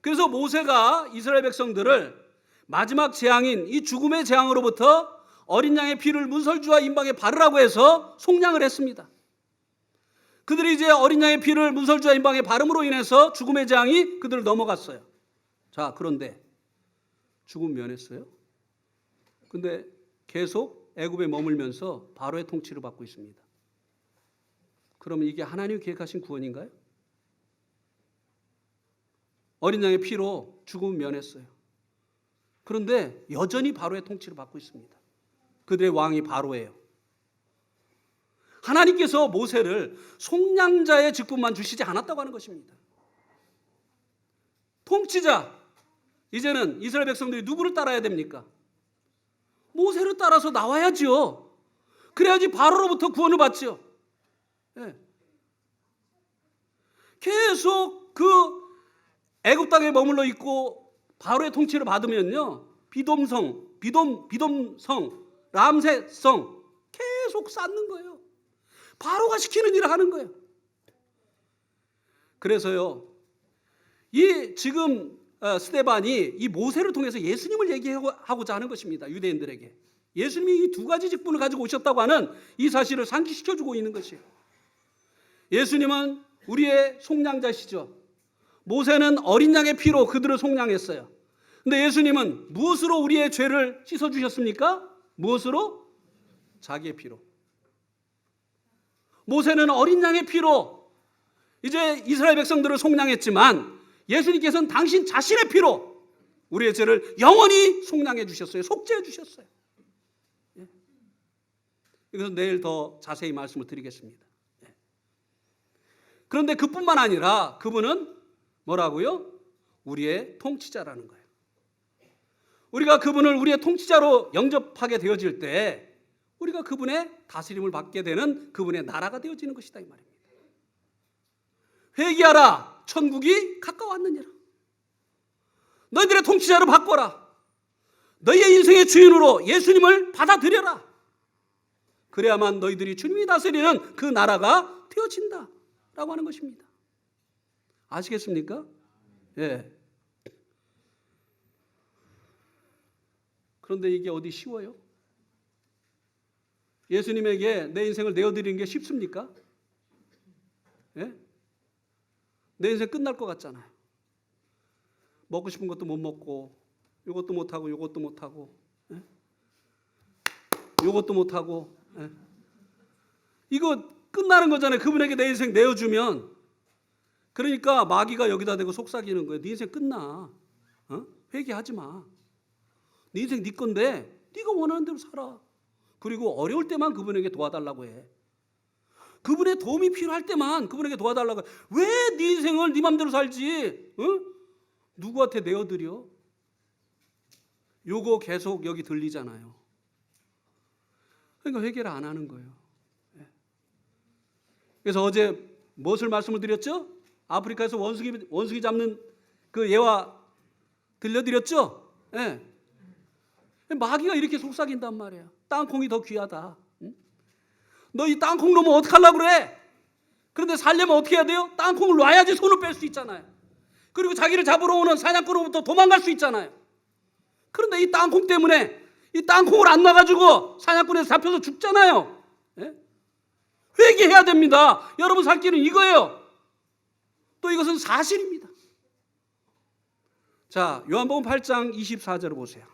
그래서 모세가 이스라엘 백성들을 마지막 재앙인 이 죽음의 재앙으로부터 어린 양의 피를 문설주와 임방에 바르라고 해서 속량을 했습니다. 그들이 이제 어린 양의 피를 문설주와 임방에 바름으로 인해서 죽음의 재앙이 그들을 넘어갔어요. 자, 그런데 죽음 면했어요. 근데 계속 애굽에 머물면서 바로의 통치를 받고 있습니다. 그러면 이게 하나님이 계획하신 구원인가요? 어린 양의 피로 죽음을 면했어요. 그런데 여전히 바로의 통치를 받고 있습니다. 그들의 왕이 바로예요. 하나님께서 모세를 속량자의 직분만 주시지 않았다고 하는 것입니다. 통치자. 이제는 이스라엘 백성들이 누구를 따라야 됩니까? 모세를 따라서 나와야지요. 그래야지 바로로부터 구원을 받지요. 예. 계속 그 애굽 땅에 머물러 있고 바로의 통치를 받으면요, 비돔성, 람세성 계속 쌓는 거예요. 바로가 시키는 일을 하는 거예요. 그래서요, 이 지금 스데반이 이 모세를 통해서 예수님을 얘기하고자 하는 것입니다. 유대인들에게 예수님이 이 두 가지 직분을 가지고 오셨다고 하는 이 사실을 상기시켜주고 있는 것이에요. 예수님은 우리의 속량자시죠. 모세는 어린 양의 피로 그들을 속량했어요. 근데 예수님은 무엇으로 우리의 죄를 씻어주셨습니까? 무엇으로? 자기의 피로. 모세는 어린 양의 피로 이제 이스라엘 백성들을 속량했지만 예수님께서는 당신 자신의 피로 우리의 죄를 영원히 속량해 주셨어요. 속죄해 주셨어요. 이것은 내일 더 자세히 말씀을 드리겠습니다. 그런데 그뿐만 아니라 그분은 뭐라고요? 우리의 통치자라는 거예요. 우리가 그분을 우리의 통치자로 영접하게 되어질 때 우리가 그분의 다스림을 받게 되는 그분의 나라가 되어지는 것이다 이 말입니다. 회개하라, 천국이 가까웠느니라. 너희들의 통치자를 바꿔라. 너희의 인생의 주인으로 예수님을 받아들여라. 그래야만 너희들이 주님이 다스리는 그 나라가 되어진다 라고 하는 것입니다. 아시겠습니까? 예. 그런데 이게 어디 쉬워요? 예수님에게 내 인생을 내어드리는 게 쉽습니까? 예? 내 인생 끝날 것 같잖아요. 먹고 싶은 것도 못 먹고, 이것도 못 하고, 이것도 못 하고, 예? 이것도 못 하고, 예? 이거 끝나는 거잖아요. 그분에게 내 인생 내어주면. 그러니까 마귀가 여기다 대고 속삭이는 거예요. 네 인생 끝나. 회개하지 마. 네 인생 네 건데 네가 원하는 대로 살아. 그리고 어려울 때만 그분에게 도와달라고 해. 그분의 도움이 필요할 때만 그분에게 도와달라고 해. 왜 네 인생을 네 맘대로 살지? 누구한테 내어드려? 요거 계속 여기 들리잖아요. 그러니까 회개를 안 하는 거예요. 그래서 어제 무엇을 말씀을 드렸죠? 아프리카에서 원숭이 잡는 그 예화 들려드렸죠? 예. 마귀가 이렇게 속삭인단 말이에요. 땅콩이 더 귀하다. 응? 너 이 땅콩 놓으면 어떡하려고 그래? 그런데 살려면 어떻게 해야 돼요? 땅콩을 놔야지 손을 뺄 수 있잖아요. 그리고 자기를 잡으러 오는 사냥꾼으로부터 도망갈 수 있잖아요. 그런데 이 땅콩 때문에 이 땅콩을 안 놔가지고 사냥꾼에서 잡혀서 죽잖아요. 예? 회개해야 됩니다. 여러분 살 길은 이거예요. 또 이것은 사실입니다. 자, 요한복음 8장 24절을 보세요.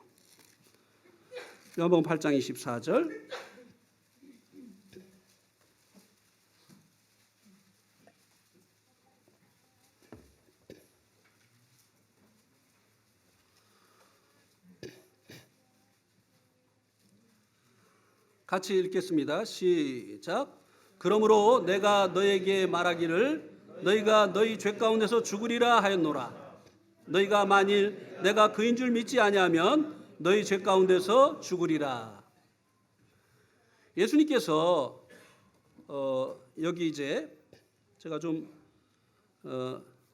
요한복음 8장 24절. 같이 읽겠습니다. 시작. 그러므로 내가 너에게 말하기를 너희가 너희 죄 가운데서 죽으리라 하였노라. 너희가 만일 내가 그인 줄 믿지 아니하면 너희 죄 가운데서 죽으리라. 예수님께서 여기 이제 제가 좀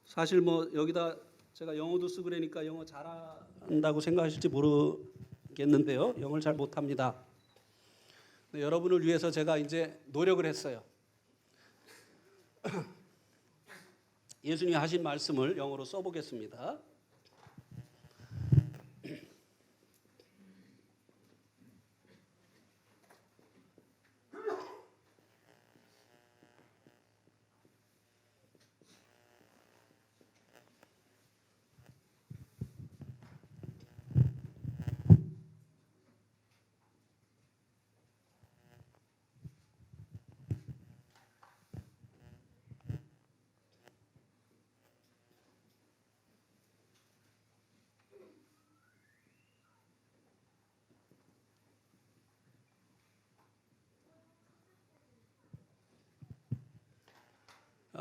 사실 뭐 여기다 제가 영어도 쓰고 그러니까 영어 잘한다고 생각하실지 모르겠는데요. 영어를 잘 못합니다. 여러분을 위해서 제가 이제 노력을 했어요. 예수님이 하신 말씀을 영어로 써보겠습니다.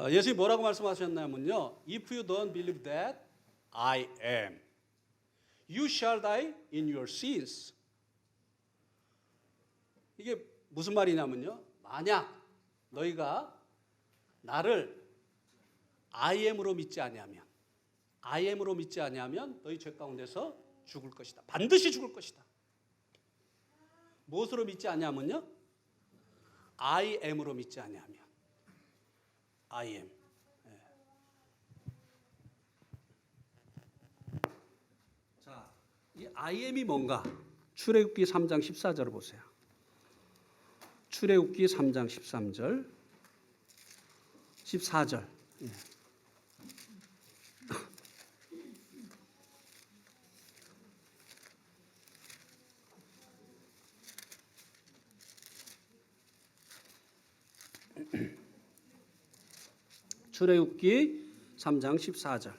예수님이 뭐라고 말씀하셨냐면요. If you don't believe that, I am. You shall die in your sins. 이게 무슨 말이냐면요. 만약 너희가 나를 I am으로 믿지 아니하면, I am으로 믿지 아니하면 너희 죄 가운데서 죽을 것이다. 반드시 죽을 것이다. 무엇으로 믿지 아니하면요? I am으로 믿지 아니하면. I am. 자, 이 I am이 뭔가? 출애굽기 3장 14절을 보세요. 출애굽기 3장 13절, 14절. 출애굽기 3장 14절.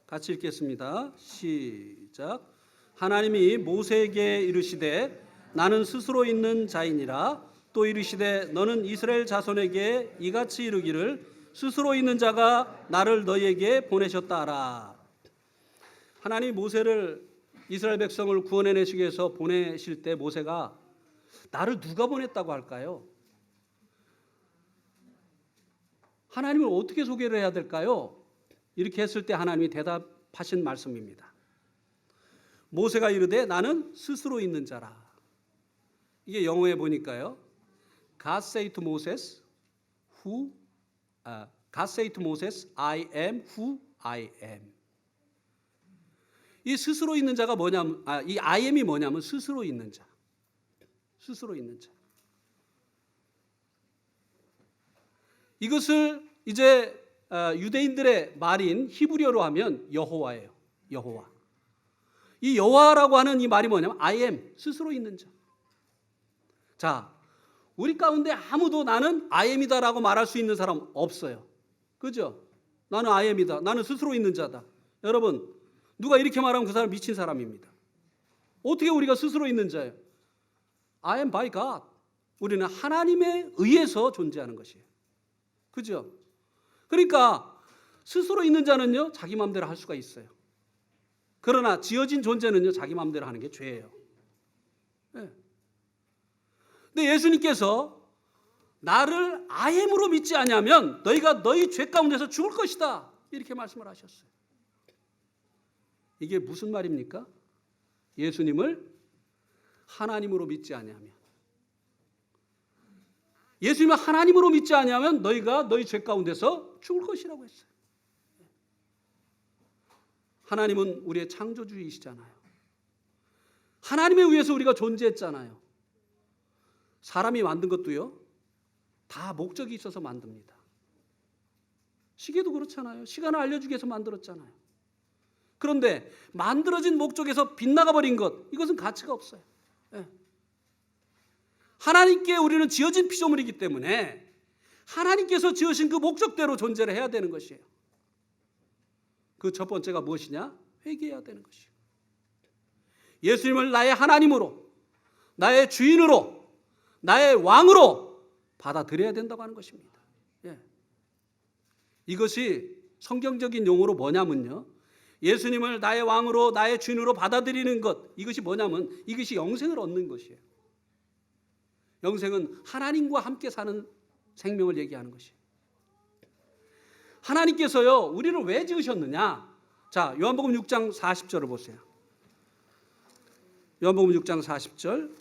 같이 읽겠습니다. 시작. 하나님이 모세에게 이르시되 나는 스스로 있는 자이니라. 또 이르시되 너는 이스라엘 자손에게 이같이 이르기를 스스로 있는 자가 나를 너희에게 보내셨다 하라. 하나님이 모세를 이스라엘 백성을 구원해내시기 위해서 보내실 때 모세가 나를 누가 보냈다고 할까요? 하나님을 어떻게 소개를 해야 될까요? 이렇게 했을 때 하나님이 대답하신 말씀입니다. 모세가 이르되 나는 스스로 있는 자라. 이게 영어에 보니까요. God said to Moses, God said to Moses, I am who I am. 이 스스로 있는 자가 뭐냐면, 이 I am이 뭐냐면 스스로 있는 자. 스스로 있는 자. 이것을 이제 유대인들의 말인 히브리어로 하면 여호와예요. 여호와. 이 여호와라고 하는 이 말이 뭐냐면 I am, 스스로 있는 자. 자, 우리 가운데 아무도 나는 I am이다라고 말할 수 있는 사람 없어요. 그죠? 나는 I am이다. 나는 스스로 있는 자다. 여러분, 누가 이렇게 말하면 그 사람 미친 사람입니다. 어떻게 우리가 스스로 있는 자예요? I am by God. 우리는 하나님에 의해서 존재하는 것이에요. 그죠? 그러니까 스스로 있는 자는요, 자기 마음대로 할 수가 있어요. 그러나 지어진 존재는요, 자기 마음대로 하는 게 죄예요. 네. 근데 예수님께서 나를 I am으로 믿지 않으면 너희가 너희 죄 가운데서 죽을 것이다. 이렇게 말씀을 하셨어요. 이게 무슨 말입니까? 예수님을 하나님으로 믿지 아니하면, 예수님을 하나님으로 믿지 아니하면 너희가 너희 죄 가운데서 죽을 것이라고 했어요. 하나님은 우리의 창조주이시잖아요. 하나님에 의해서 우리가 존재했잖아요. 사람이 만든 것도요, 다 목적이 있어서 만듭니다. 시계도 그렇잖아요. 시간을 알려주기 위해서 만들었잖아요. 그런데 만들어진 목적에서 빗나가 버린 것, 이것은 가치가 없어요. 네. 하나님께 우리는 지어진 피조물이기 때문에 하나님께서 지으신 그 목적대로 존재를 해야 되는 것이에요. 그 첫 번째가 무엇이냐? 회개해야 되는 것이에요. 예수님을 나의 하나님으로, 나의 주인으로, 나의 왕으로 받아들여야 된다고 하는 것입니다. 예. 이것이 성경적인 용어로 뭐냐면요, 예수님을 나의 왕으로, 나의 주인으로 받아들이는 것, 이것이 뭐냐면 이것이 영생을 얻는 것이에요. 영생은 하나님과 함께 사는 생명을 얘기하는 것이에요. 하나님께서요, 우리를 왜 지으셨느냐? 자, 요한복음 6장 40절을 보세요. 요한복음 6장 40절.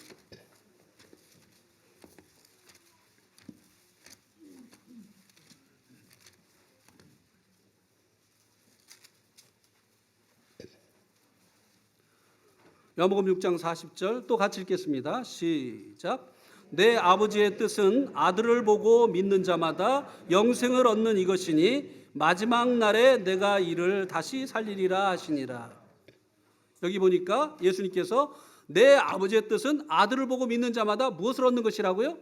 요한복음 6장 40절 또 같이 읽겠습니다. 시작. 내 아버지의 뜻은 아들을 보고 믿는 자마다 영생을 얻는 이것이니 마지막 날에 내가 이를 다시 살리리라 하시니라. 여기 보니까 예수님께서 내 아버지의 뜻은 아들을 보고 믿는 자마다 무엇을 얻는 것이라고요?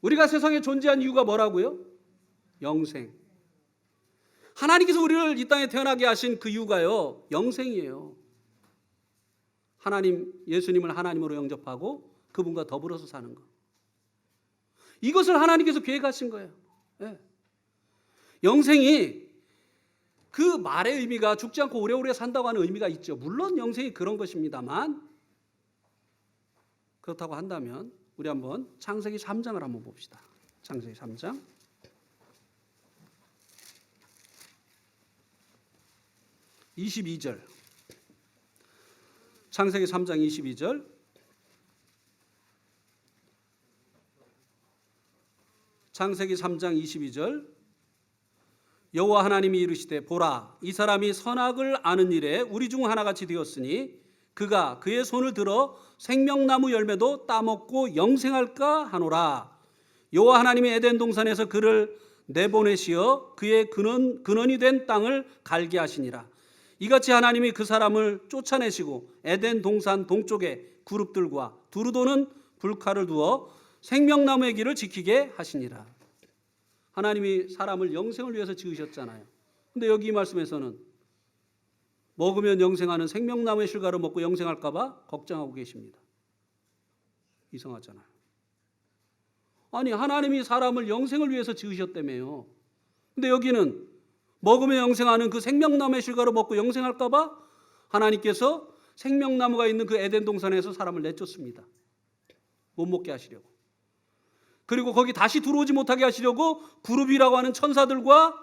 우리가 세상에 존재한 이유가 뭐라고요? 영생. 하나님께서 우리를 이 땅에 태어나게 하신 그 이유가요, 영생이에요. 하나님, 예수님을 하나님으로 영접하고 그분과 더불어서 사는 것. 이것을 하나님께서 계획하신 거예요. 예. 영생이 그 말의 의미가 죽지 않고 오래오래 산다고 하는 의미가 있죠. 물론 영생이 그런 것입니다만, 그렇다고 한다면 우리 한번 창세기 3장을 한번 봅시다. 창세기 3장 22절. 창세기 3장 22절. 창세기 3장 22절. 여호와 하나님이 이르시되 보라 이 사람이 선악을 아는 일에 우리 중 하나같이 되었으니 그가 그의 손을 들어 생명나무 열매도 따먹고 영생할까 하노라. 여호와 하나님이 에덴 동산에서 그를 내보내시어 그의 근원이 된 땅을 갈게 하시니라. 이같이 하나님이 그 사람을 쫓아내시고 에덴 동산 동쪽에 그룹들과 두루 도는 불칼을 두어 생명나무의 길을 지키게 하시니라. 하나님이 사람을 영생을 위해서 지으셨잖아요. 근데 여기 이 말씀에서는 먹으면 영생하는 생명나무의 실과를 먹고 영생할까 봐 걱정하고 계십니다. 이상하잖아요. 아니 하나님이 사람을 영생을 위해서 지으셨다며요. 근데 여기는 먹으면 영생하는 그 생명나무의 실과를 먹고 영생할까 봐 하나님께서 생명나무가 있는 그 에덴 동산에서 사람을 내쫓습니다. 못 먹게 하시려고. 그리고 거기 다시 들어오지 못하게 하시려고 그룹이라고 하는 천사들과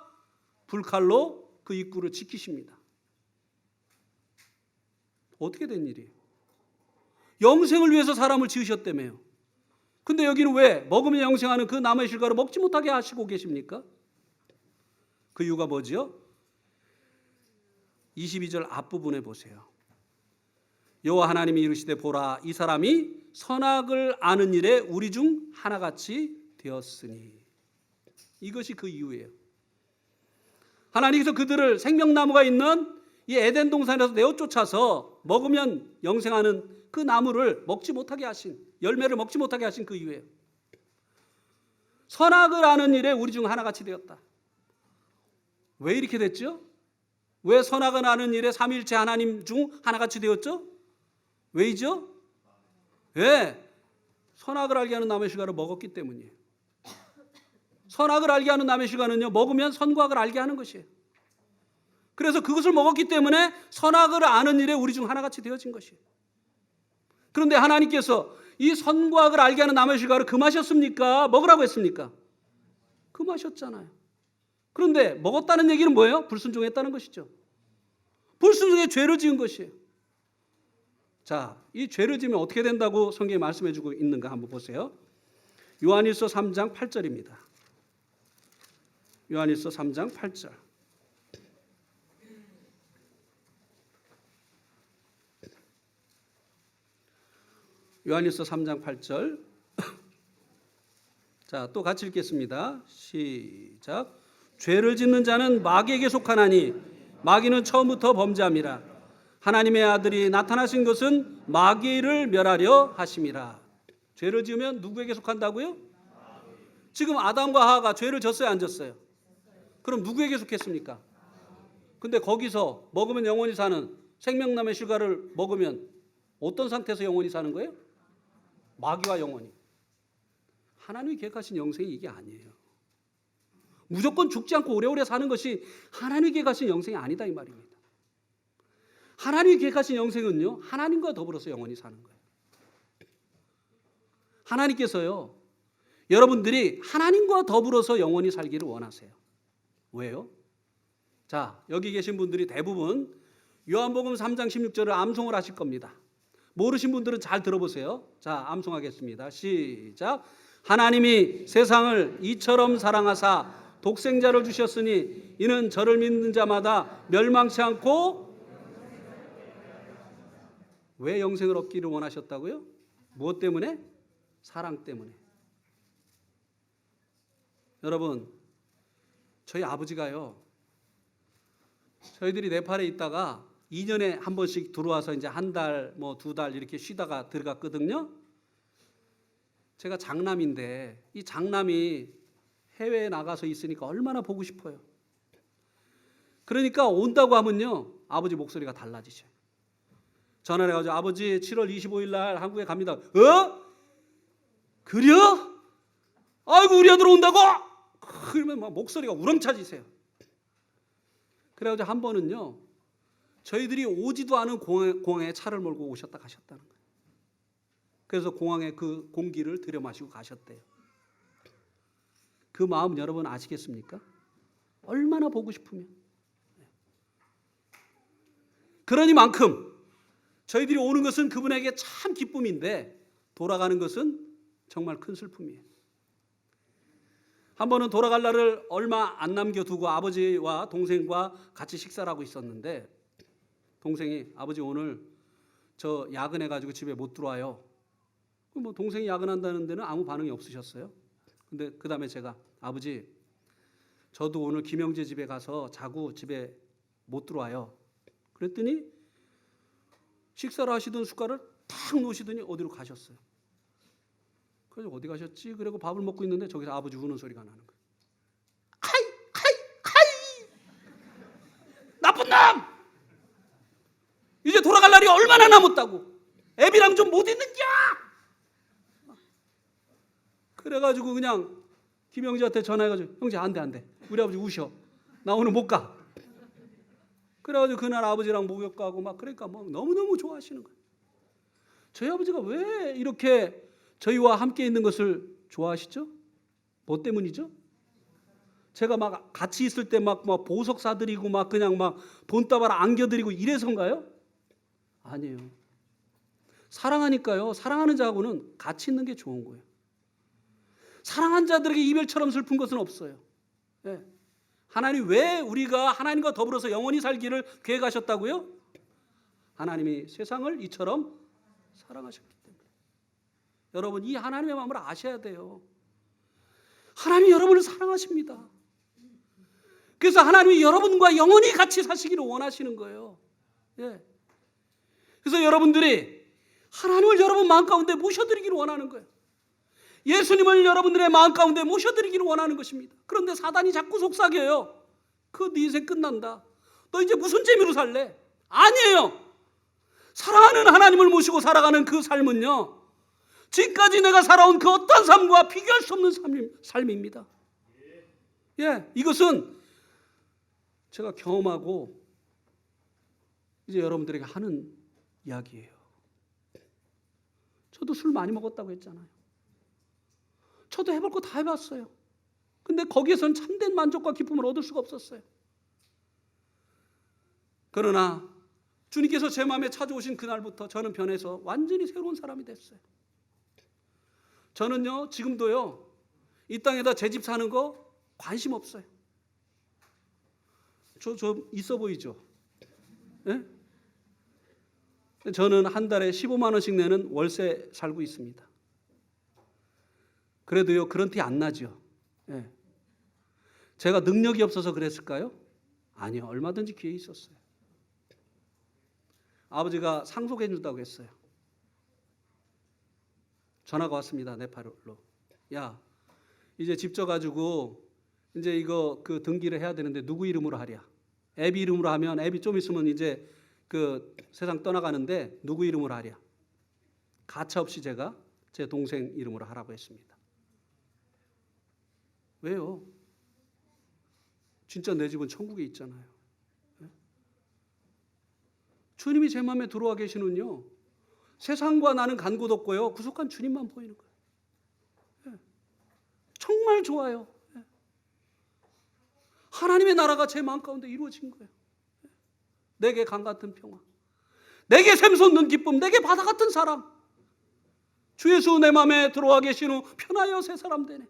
불칼로 그 입구를 지키십니다. 어떻게 된 일이에요? 영생을 위해서 사람을 지으셨다며요. 근데 여기는 왜 먹으면 영생하는 그 나무의 실과를 먹지 못하게 하시고 계십니까? 그 이유가 뭐지요? 22절 앞부분에 보세요. 여호와 하나님이 이르시되 보라 이 사람이 선악을 아는 일에 우리 중 하나같이 되었으니. 이것이 그 이유예요. 하나님께서 그들을 생명나무가 있는 이 에덴 동산에서 내어쫓아서 먹으면 영생하는 그 나무를 먹지 못하게 하신, 열매를 먹지 못하게 하신 그 이유예요. 선악을 아는 일에 우리 중 하나같이 되었다. 왜 이렇게 됐죠? 왜 선악을 아는 일에 삼위일체 하나님 중 하나같이 되었죠? 왜이죠? 왜? 선악을 알게 하는 나무의 실과를 먹었기 때문이에요. 선악을 알게 하는 나무의 실과는요, 먹으면 선과 악을 알게 하는 것이에요. 그래서 그것을 먹었기 때문에 선악을 아는 일에 우리 중 하나같이 되어진 것이에요. 그런데 하나님께서 이 선과 악을 알게 하는 나무의 실과를 금하셨습니까? 먹으라고 했습니까? 금하셨잖아요. 그런데 먹었다는 얘기는 뭐예요? 불순종했다는 것이죠. 불순종에 죄를 지은 것이에요. 자, 이 죄를 지으면 어떻게 된다고 성경이 말씀해 주고 있는가 한번 보세요. 요한일서 3장 8절입니다. 요한일서 3장 8절. 요한일서 3장 8절. 자, 또 같이 읽겠습니다. 시작. 죄를 짓는 자는 마귀에게 속하나니 마귀는 처음부터 범죄함이라. 하나님의 아들이 나타나신 것은 마귀를 멸하려 하심이라. 죄를 지으면 누구에게 속한다고요? 지금 아담과 하와가 죄를 졌어요, 안 졌어요? 그럼 누구에게 속했습니까? 근데 거기서 먹으면 영원히 사는 생명나무의 실과를 먹으면 어떤 상태에서 영원히 사는 거예요? 마귀와 영원히. 하나님이 계획하신 영생이 이게 아니에요. 무조건 죽지 않고 오래오래 사는 것이 하나님이 계획하신 영생이 아니다 이 말입니다. 하나님이 계획하신 영생은요, 하나님과 더불어서 영원히 사는 거예요. 하나님께서요, 여러분들이 하나님과 더불어서 영원히 살기를 원하세요. 왜요? 자, 여기 계신 분들이 대부분 요한복음 3장 16절을 암송을 하실 겁니다. 모르신 분들은 잘 들어보세요. 자, 암송하겠습니다. 시작. 하나님이 세상을 이처럼 사랑하사 독생자를 주셨으니 이는 저를 믿는 자마다 멸망치 않고. 왜 영생을 얻기를 원하셨다고요? 무엇 때문에? 사랑 때문에. 여러분, 저희 아버지가요, 저희들이 네팔에 있다가 2년에 한 번씩 들어와서 이제 한 달, 뭐 2달 이렇게 쉬다가 들어갔거든요. 제가 장남인데 이 장남이 해외에 나가서 있으니까 얼마나 보고 싶어요. 그러니까 온다고 하면요, 아버지 목소리가 달라지죠. 전화를 해가지고 아버지 7월 25일 날 한국에 갑니다. 어? 그래요? 아이고 우리 아들 온다고? 그러면 막 목소리가 우렁차지세요. 그래가지고 한 번은요, 저희들이 오지도 않은 공항에 차를 몰고 오셨다 가셨다는 거예요. 그래서 공항에 그 공기를 들여 마시고 가셨대요. 그 마음 여러분 아시겠습니까? 얼마나 보고 싶으면. 그러니만큼 저희들이 오는 것은 그분에게 참 기쁨인데 돌아가는 것은 정말 큰 슬픔이에요. 한 번은 돌아갈 날을 얼마 안 남겨두고 아버지와 동생과 같이 식사를 하고 있었는데 동생이 아버지 오늘 저 야근해가지고 집에 못 들어와요. 뭐 동생이 야근한다는 데는 아무 반응이 없으셨어요. 근데 그 다음에 제가 아버지 저도 오늘 김영재 집에 가서 자고 집에 못 들어와요. 그랬더니 식사를 하시던 숟갈을 탁 놓으시더니 어디로 가셨어요. 그래서 어디 가셨지? 그리고 밥을 먹고 있는데 저기서 아버지 우는 소리가 나는 거예요. 카이 카이 카이 나쁜 놈! 이제 돌아갈 날이 얼마나 남았다고. 애비랑 좀 못 있는겨. 그래가지고 그냥 김영재한테 전화해가지고 형제 안 돼. 우리 아버지 우셔. 나 오늘 못 가. 그래가지고 그날 아버지랑 목욕 가고 막 그러니까 뭐 너무너무 좋아하시는 거예요. 저희 아버지가 왜 이렇게 저희와 함께 있는 것을 좋아하시죠? 뭐 때문이죠? 제가 막 같이 있을 때 막 보석 사드리고 막 그냥 막 돈다발 안겨드리고 이래서인가요? 아니에요. 사랑하니까요. 사랑하는 자하고는 같이 있는 게 좋은 거예요. 사랑한 자들에게 이별처럼 슬픈 것은 없어요. 네. 하나님 왜 우리가 하나님과 더불어서 영원히 살기를 계획하셨다고요? 하나님이 세상을 이처럼 사랑하셨기 때문에. 여러분 이 하나님의 마음을 아셔야 돼요. 하나님이 여러분을 사랑하십니다. 그래서 하나님이 여러분과 영원히 같이 사시기를 원하시는 거예요. 예. 그래서 여러분들이 하나님을 여러분 마음 가운데 모셔드리기를 원하는 거예요. 예수님을 여러분들의 마음 가운데 모셔드리기를 원하는 것입니다. 그런데 사단이 자꾸 속삭여요. 그 네 인생 끝난다. 너 이제 무슨 재미로 살래? 아니에요. 사랑하는 하나님을 모시고 살아가는 그 삶은요, 지금까지 내가 살아온 그 어떤 삶과 비교할 수 없는 삶입니다. 예, 이것은 제가 경험하고 이제 여러분들에게 하는 이야기예요. 저도 술 많이 먹었다고 했잖아요. 저도 해볼 거 다 해봤어요. 근데 거기에서는 참된 만족과 기쁨을 얻을 수가 없었어요. 그러나 주님께서 제 마음에 찾아오신 그날부터 저는 변해서 완전히 새로운 사람이 됐어요. 저는요 지금도요 이 땅에다 제 집 사는 거 관심 없어요. 저 있어 보이죠? 네? 저는 한 달에 15만 원씩 내는 월세 살고 있습니다. 그래도요 그런 티 안 나죠. 네. 제가 능력이 없어서 그랬을까요? 아니요, 얼마든지 기회 있었어요. 아버지가 상속해 준다고 했어요. 전화가 왔습니다. 네팔로. 야, 이제 집 져가지고 이제 이거 그 등기를 해야 되는데 누구 이름으로 하랴? 애비 이름으로 하면 애비 좀 있으면 이제 그 세상 떠나가는데 누구 이름으로 하랴? 가차 없이 제가 제 동생 이름으로 하라고 했습니다. 왜요? 진짜 내 집은 천국에 있잖아요. 주님이 제 마음에 들어와 계시는요, 세상과 나는 간 곳 없고요, 구속한 주님만 보이는 거예요. 정말 좋아요. 하나님의 나라가 제 마음 가운데 이루어진 거예요. 내게 강 같은 평화, 내게 샘솟는 기쁨, 내게 바다 같은 사랑. 주 예수 내 마음에 들어와 계신 후 편하여 새 사람 되네.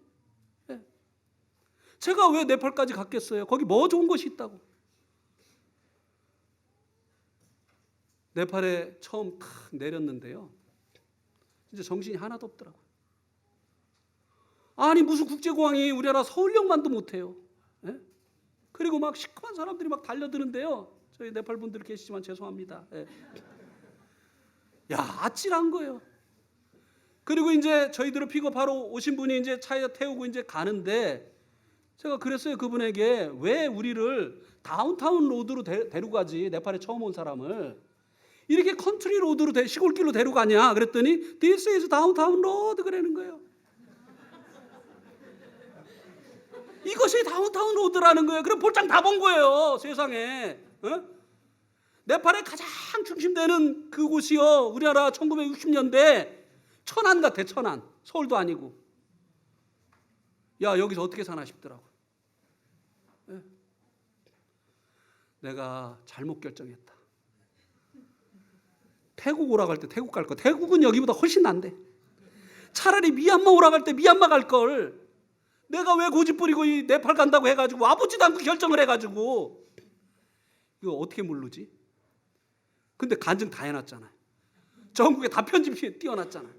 제가 왜 네팔까지 갔겠어요? 거기 뭐 좋은 것이 있다고. 네팔에 처음 탁 내렸는데요, 진짜 정신이 하나도 없더라고요. 아니 무슨 국제공항이 우리나라 서울역만도 못해요. 예? 그리고 막 시커먼 사람들이 막 달려드는데요, 저희 네팔 분들 계시지만 죄송합니다. 예. 야, 아찔한 거예요. 그리고 이제 저희들을 픽업하러 오신 분이 이제 차에 태우고 이제 가는데 제가 그랬어요. 그분에게 왜 우리를 다운타운 로드로 데리고 가지, 네팔에 처음 온 사람을 이렇게 컨트리 로드로 시골길로 데려가냐 그랬더니 This is downtown road 그러는 거예요. 이것이 다운타운 로드라는 거예요. 그럼 볼장 다 본 거예요, 세상에. 네팔의 가장 중심되는 그곳이요, 우리나라 1960년대 천안 같아, 천안. 서울도 아니고. 야, 여기서 어떻게 사나 싶더라고. 내가 잘못 결정했다. 태국 오라갈 때 태국 갈 거. 태국은 여기보다 훨씬 난데. 차라리 미얀마 오라갈 때 미얀마 갈 걸. 내가 왜 고집 부리고 이 네팔 간다고 해가지고 와보지도 않고 결정을 해가지고 이거 어떻게 모르지? 근데 간증 다 해놨잖아요. 전국에 다 편집이 띄워놨잖아요.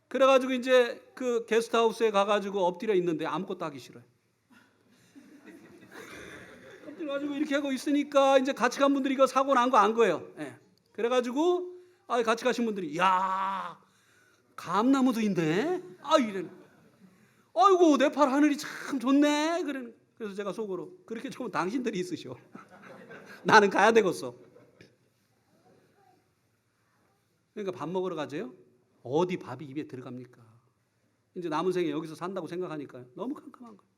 그래가지고 이제 그 게스트하우스에 가가지고 엎드려 있는데 아무것도 하기 싫어요. 엎드려가지고 이렇게 하고 있으니까 이제 같이 간 분들이 이거 사고 난 거 안 거예요. 예. 그래가지고 같이 가신 분들이 야, 감나무도 있네. 이래. 아이고, 네팔 하늘이 참 좋네. 그래서 제가 속으로 그렇게 좋으면 당신들이 있으셔. 나는 가야 되겠어. 그러니까 밥 먹으러 가재요. 어디 밥이 입에 들어갑니까? 이제 남은 생에 여기서 산다고 생각하니까 너무 캄캄한 거예요.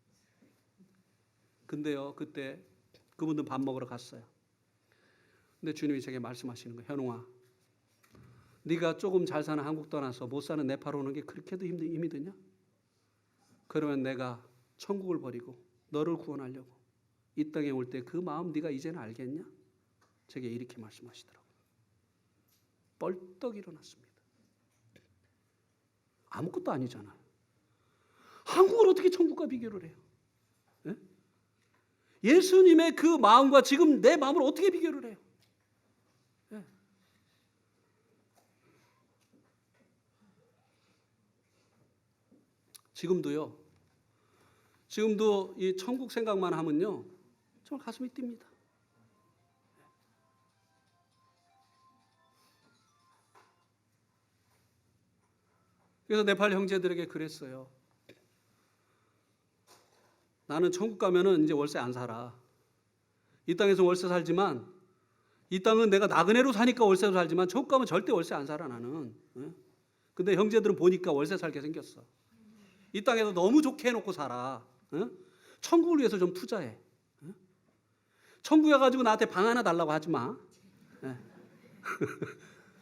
근데요, 그때 그분들 밥 먹으러 갔어요. 근데 주님이 제게 말씀하시는 거예요. 현웅아, 네가 조금 잘 사는 한국 떠나서 못 사는 네팔 오는 게 그렇게도 힘이 드냐? 그러면 내가 천국을 버리고 너를 구원하려고 이 땅에 올 때 그 마음 네가 이제는 알겠냐? 제게 이렇게 말씀하시더라고요. 벌떡 일어났습니다. 아무것도 아니잖아요. 한국을 어떻게 천국과 비교를 해요? 예? 예수님의 그 마음과 지금 내 마음을 어떻게 비교를 해요? 예. 지금도 이 천국 생각만 하면요, 정말 가슴이 뜁니다. 그래서 네팔 형제들에게 그랬어요. 나는 천국 가면은 이제 월세 안 살아. 이 땅에서 월세 살지만, 이 땅은 내가 나그네로 사니까 월세로 살지만 천국 가면 절대 월세 안 살아, 나는. 근데 형제들은 보니까 월세 살게 생겼어. 이 땅에서 너무 좋게 해놓고 살아. 천국을 위해서 좀 투자해. 천국에 가지고 나한테 방 하나 달라고 하지 마.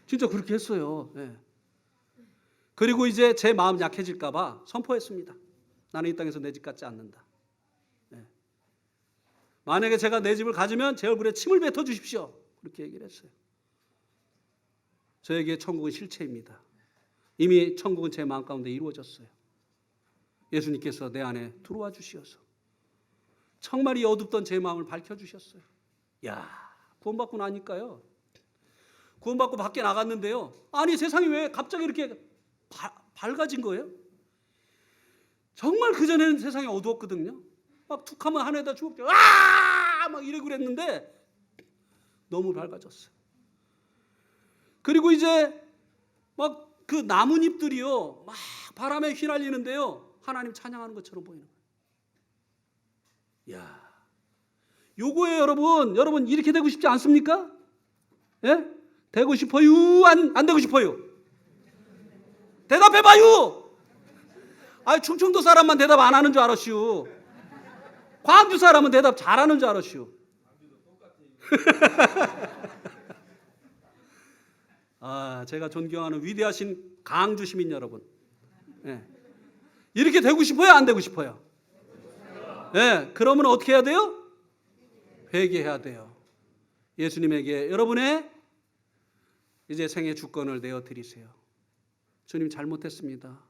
진짜 그렇게 했어요. 그리고 이제 제 마음 약해질까 봐 선포했습니다. 나는 이 땅에서 내 집 갖지 않는다. 만약에 제가 내 집을 가지면 제 얼굴에 침을 뱉어 주십시오. 그렇게 얘기를 했어요. 저에게 천국은 실체입니다. 이미 천국은 제 마음 가운데 이루어졌어요. 예수님께서 내 안에 들어와 주시어서 정말 이 어둡던 제 마음을 밝혀주셨어요. 야, 구원받고 나니까요. 구원받고 밖에 나갔는데요. 아니, 세상이 왜 갑자기 이렇게 밝아진 거예요? 정말 그전에는 세상이 어두웠거든요. 막 툭하면 하늘에다 주먹질 막 이러고 그랬는데 너무 밝아졌어요. 그리고 이제 막 그 나뭇잎들이요, 막 바람에 휘날리는데요, 하나님 찬양하는 것처럼 보이는 거예요. 야, 요거에 여러분 이렇게 되고 싶지 않습니까? 예? 되고 싶어요? 안 되고 싶어요? 대답해봐요. 충청도 사람만 대답 안 하는 줄 알았슈. 광주 사람은 대답 잘하는 줄 알았슈. 제가 존경하는 위대하신 강주 시민 여러분, 이렇게 되고 싶어요? 안 되고 싶어요? 그러면 어떻게 해야 돼요? 회개해야 돼요. 예수님에게 여러분의 이제 생애 주권을 내어 드리세요. 주님, 잘못했습니다.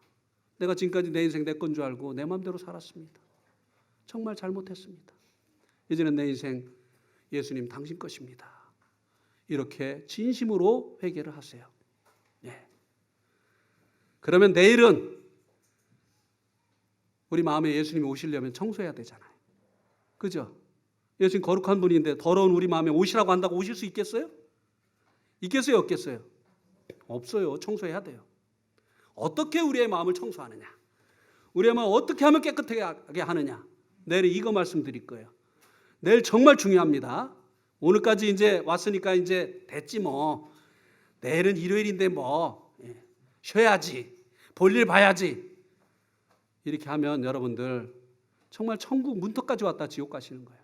내가 지금까지 내 인생 내 건 줄 알고 내 마음대로 살았습니다. 정말 잘못했습니다. 이제는 내 인생 예수님 당신 것입니다. 이렇게 진심으로 회개를 하세요. 그러면 내일은 우리 마음에 예수님이 오시려면 청소해야 되잖아요. 그죠? 예수님 거룩한 분인데 더러운 우리 마음에 오시라고 한다고 오실 수 있겠어요? 있겠어요? 없겠어요? 없어요. 청소해야 돼요. 어떻게 우리의 마음을 청소하느냐? 우리의 마음을 어떻게 하면 깨끗하게 하느냐? 내일 이거 말씀드릴 거예요. 내일 정말 중요합니다. 오늘까지 이제 왔으니까 이제 됐지 뭐. 내일은 일요일인데 뭐 쉬어야지. 볼일 봐야지. 이렇게 하면 여러분들 정말 천국 문턱까지 왔다 지옥 가시는 거예요.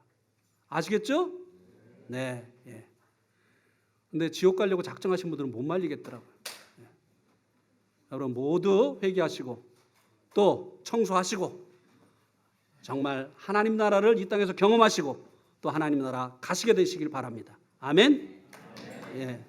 아시겠죠? 네. 예. 근데 지옥 가려고 작정하신 분들은 못 말리겠더라고요. 예. 여러분 모두 회개하시고 또 청소하시고 정말 하나님 나라를 이 땅에서 경험하시고 또 하나님 나라 가시게 되시길 바랍니다. 아멘. 예.